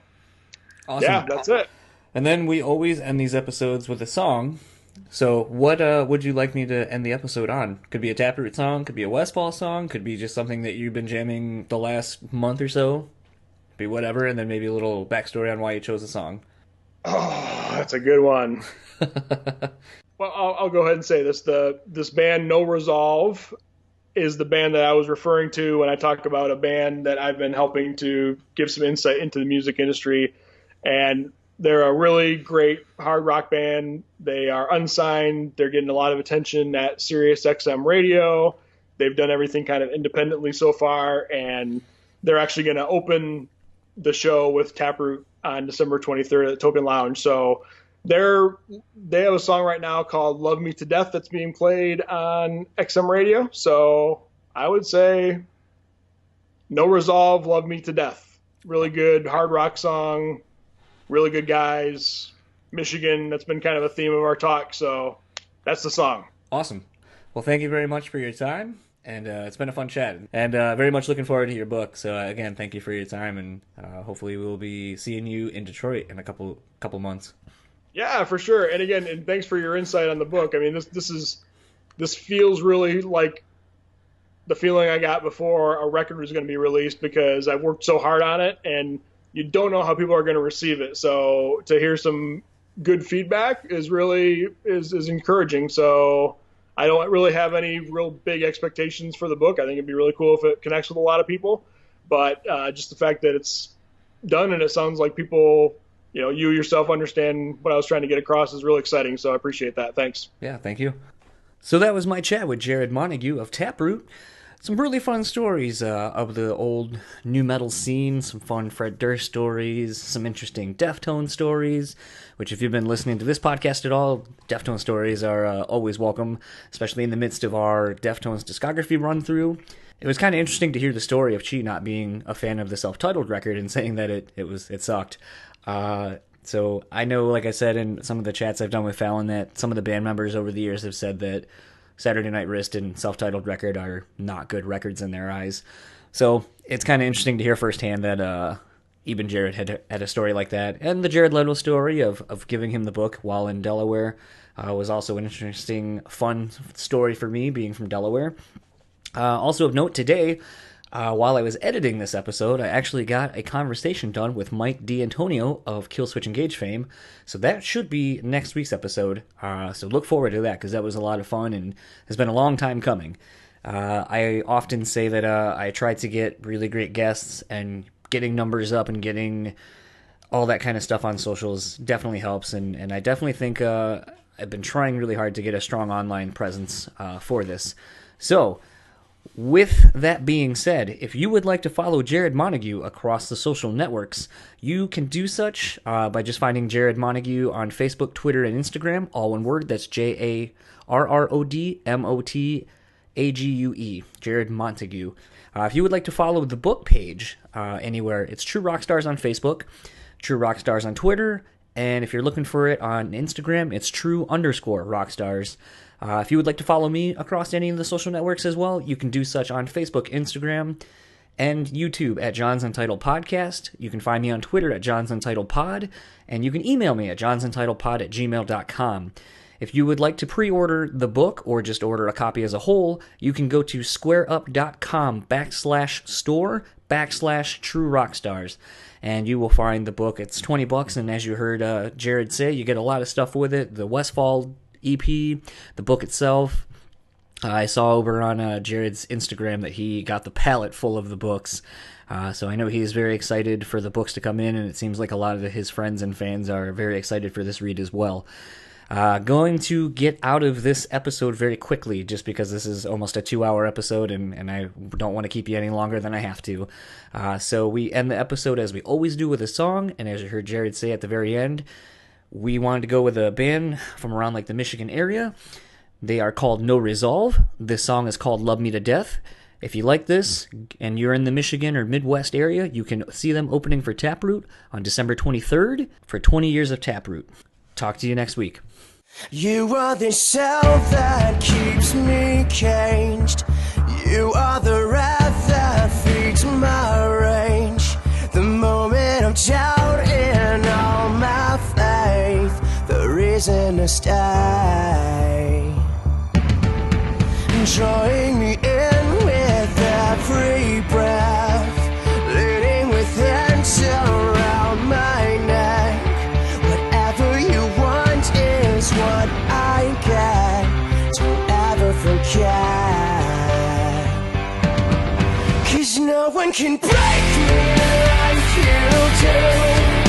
awesome. Yeah, that's it. And then we always end these episodes with a song. So what would you like me to end the episode on? Could be a Taproot song, could be a Westfall song, could be just something that you've been jamming the last month or so. Be whatever, and then maybe a little backstory on why you chose the song. Oh, that's a good one. Well, I'll go ahead and say this. This band, No Resolve, is the band that I was referring to when I talk about a band that I've been helping to give some insight into the music industry. And they're a really great hard rock band. They are unsigned. They're getting a lot of attention at Sirius XM radio. They've done everything kind of independently so far, and they're actually going to open the show with Taproot on December 23rd at Token Lounge. So they have a song right now called Love Me to Death that's being played on XM radio. So I would say No Resolve, Love Me to Death. Really good hard rock song. Really good guys. Michigan, that's been kind of a theme of our talk. So that's the song. Awesome. Well, thank you very much for your time. And it's been a fun chat. And very much looking forward to your book. So, again, thank you for your time. And hopefully we'll be seeing you in Detroit in a couple months. Yeah, for sure. And again, thanks for your insight on the book. I mean, this feels really like the feeling I got before a record was going to be released, because I worked so hard on it, and you don't know how people are going to receive it. So to hear some good feedback is really is encouraging. So I don't really have any real big expectations for the book. I think it'd be really cool if it connects with a lot of people. But just the fact that it's done and it sounds like people, you yourself understand what I was trying to get across is really exciting. So I appreciate that. Thanks. Yeah, thank you. So that was my chat with Jarrod Montague of Taproot. Some really fun stories of the old nu metal scene, some fun Fred Durst stories, some interesting Deftones stories, which if you've been listening to this podcast at all, Deftones stories are always welcome, especially in the midst of our Deftones discography run-through. It was kind of interesting to hear the story of Chi not being a fan of the self-titled record and saying that it sucked. So I know, like I said in some of the chats I've done with Fallon, that some of the band members over the years have said that Saturday Night Wrist and Self-Titled Record are not good records in their eyes. So it's kind of interesting to hear firsthand that even Jarrod had a story like that. And the Jared Leto story of giving him the book while in Delaware was also an interesting, fun story for me, being from Delaware. Also of note today, while I was editing this episode, I actually got a conversation done with Mike D'Antonio of Killswitch Engage fame, so that should be next week's episode, so look forward to that, because that was a lot of fun and has been a long time coming. I often say that I try to get really great guests, and getting numbers up and getting all that kind of stuff on socials definitely helps, and I definitely think I've been trying really hard to get a strong online presence for this. So, with that being said, if you would like to follow Jarrod Montague across the social networks, you can do such by just finding Jarrod Montague on Facebook, Twitter, and Instagram, all one word. That's Jarrod Motague, Jarrod Montague. If you would like to follow the book page anywhere, it's True Rockstars on Facebook, True Rockstars on Twitter, and if you're looking for it on Instagram, it's True_Rockstars. If you would like to follow me across any of the social networks as well, you can do such on Facebook, Instagram, and YouTube at John's Entitled Podcast. You can find me on Twitter at John's Entitled Pod, and you can email me at johnsentitledpod@gmail.com. If you would like to pre-order the book or just order a copy as a whole, you can go to squareup.com/store/True Rockstars, and you will find the book. It's $20, and as you heard Jared say, you get a lot of stuff with it. The Westfall EP, the book itself. I saw over on Jared's Instagram that he got the pallet full of the books. So I know he's very excited for the books to come in, and it seems like a lot of his friends and fans are very excited for this read as well. Going to get out of this episode very quickly, just because this is almost a 2-hour episode, and I don't want to keep you any longer than I have to. So we end the episode as we always do with a song, and as you heard Jared say at the very end, we wanted to go with a band from around like the Michigan area. They are called No Resolve. This song is called Love Me to Death. If you like this and you're in the Michigan or Midwest area, you can see them opening for Taproot on December 23rd for 20 years of Taproot. Talk to you next week. You are the cell that keeps me caged. You are the wrath that feeds my rage. The moment of doubt in all my faith, the reason to stay. Drawing me in with every breath, leading with hands around my neck. Whatever you want is what I get. Don't ever forget. 'Cause no one can break me like you do.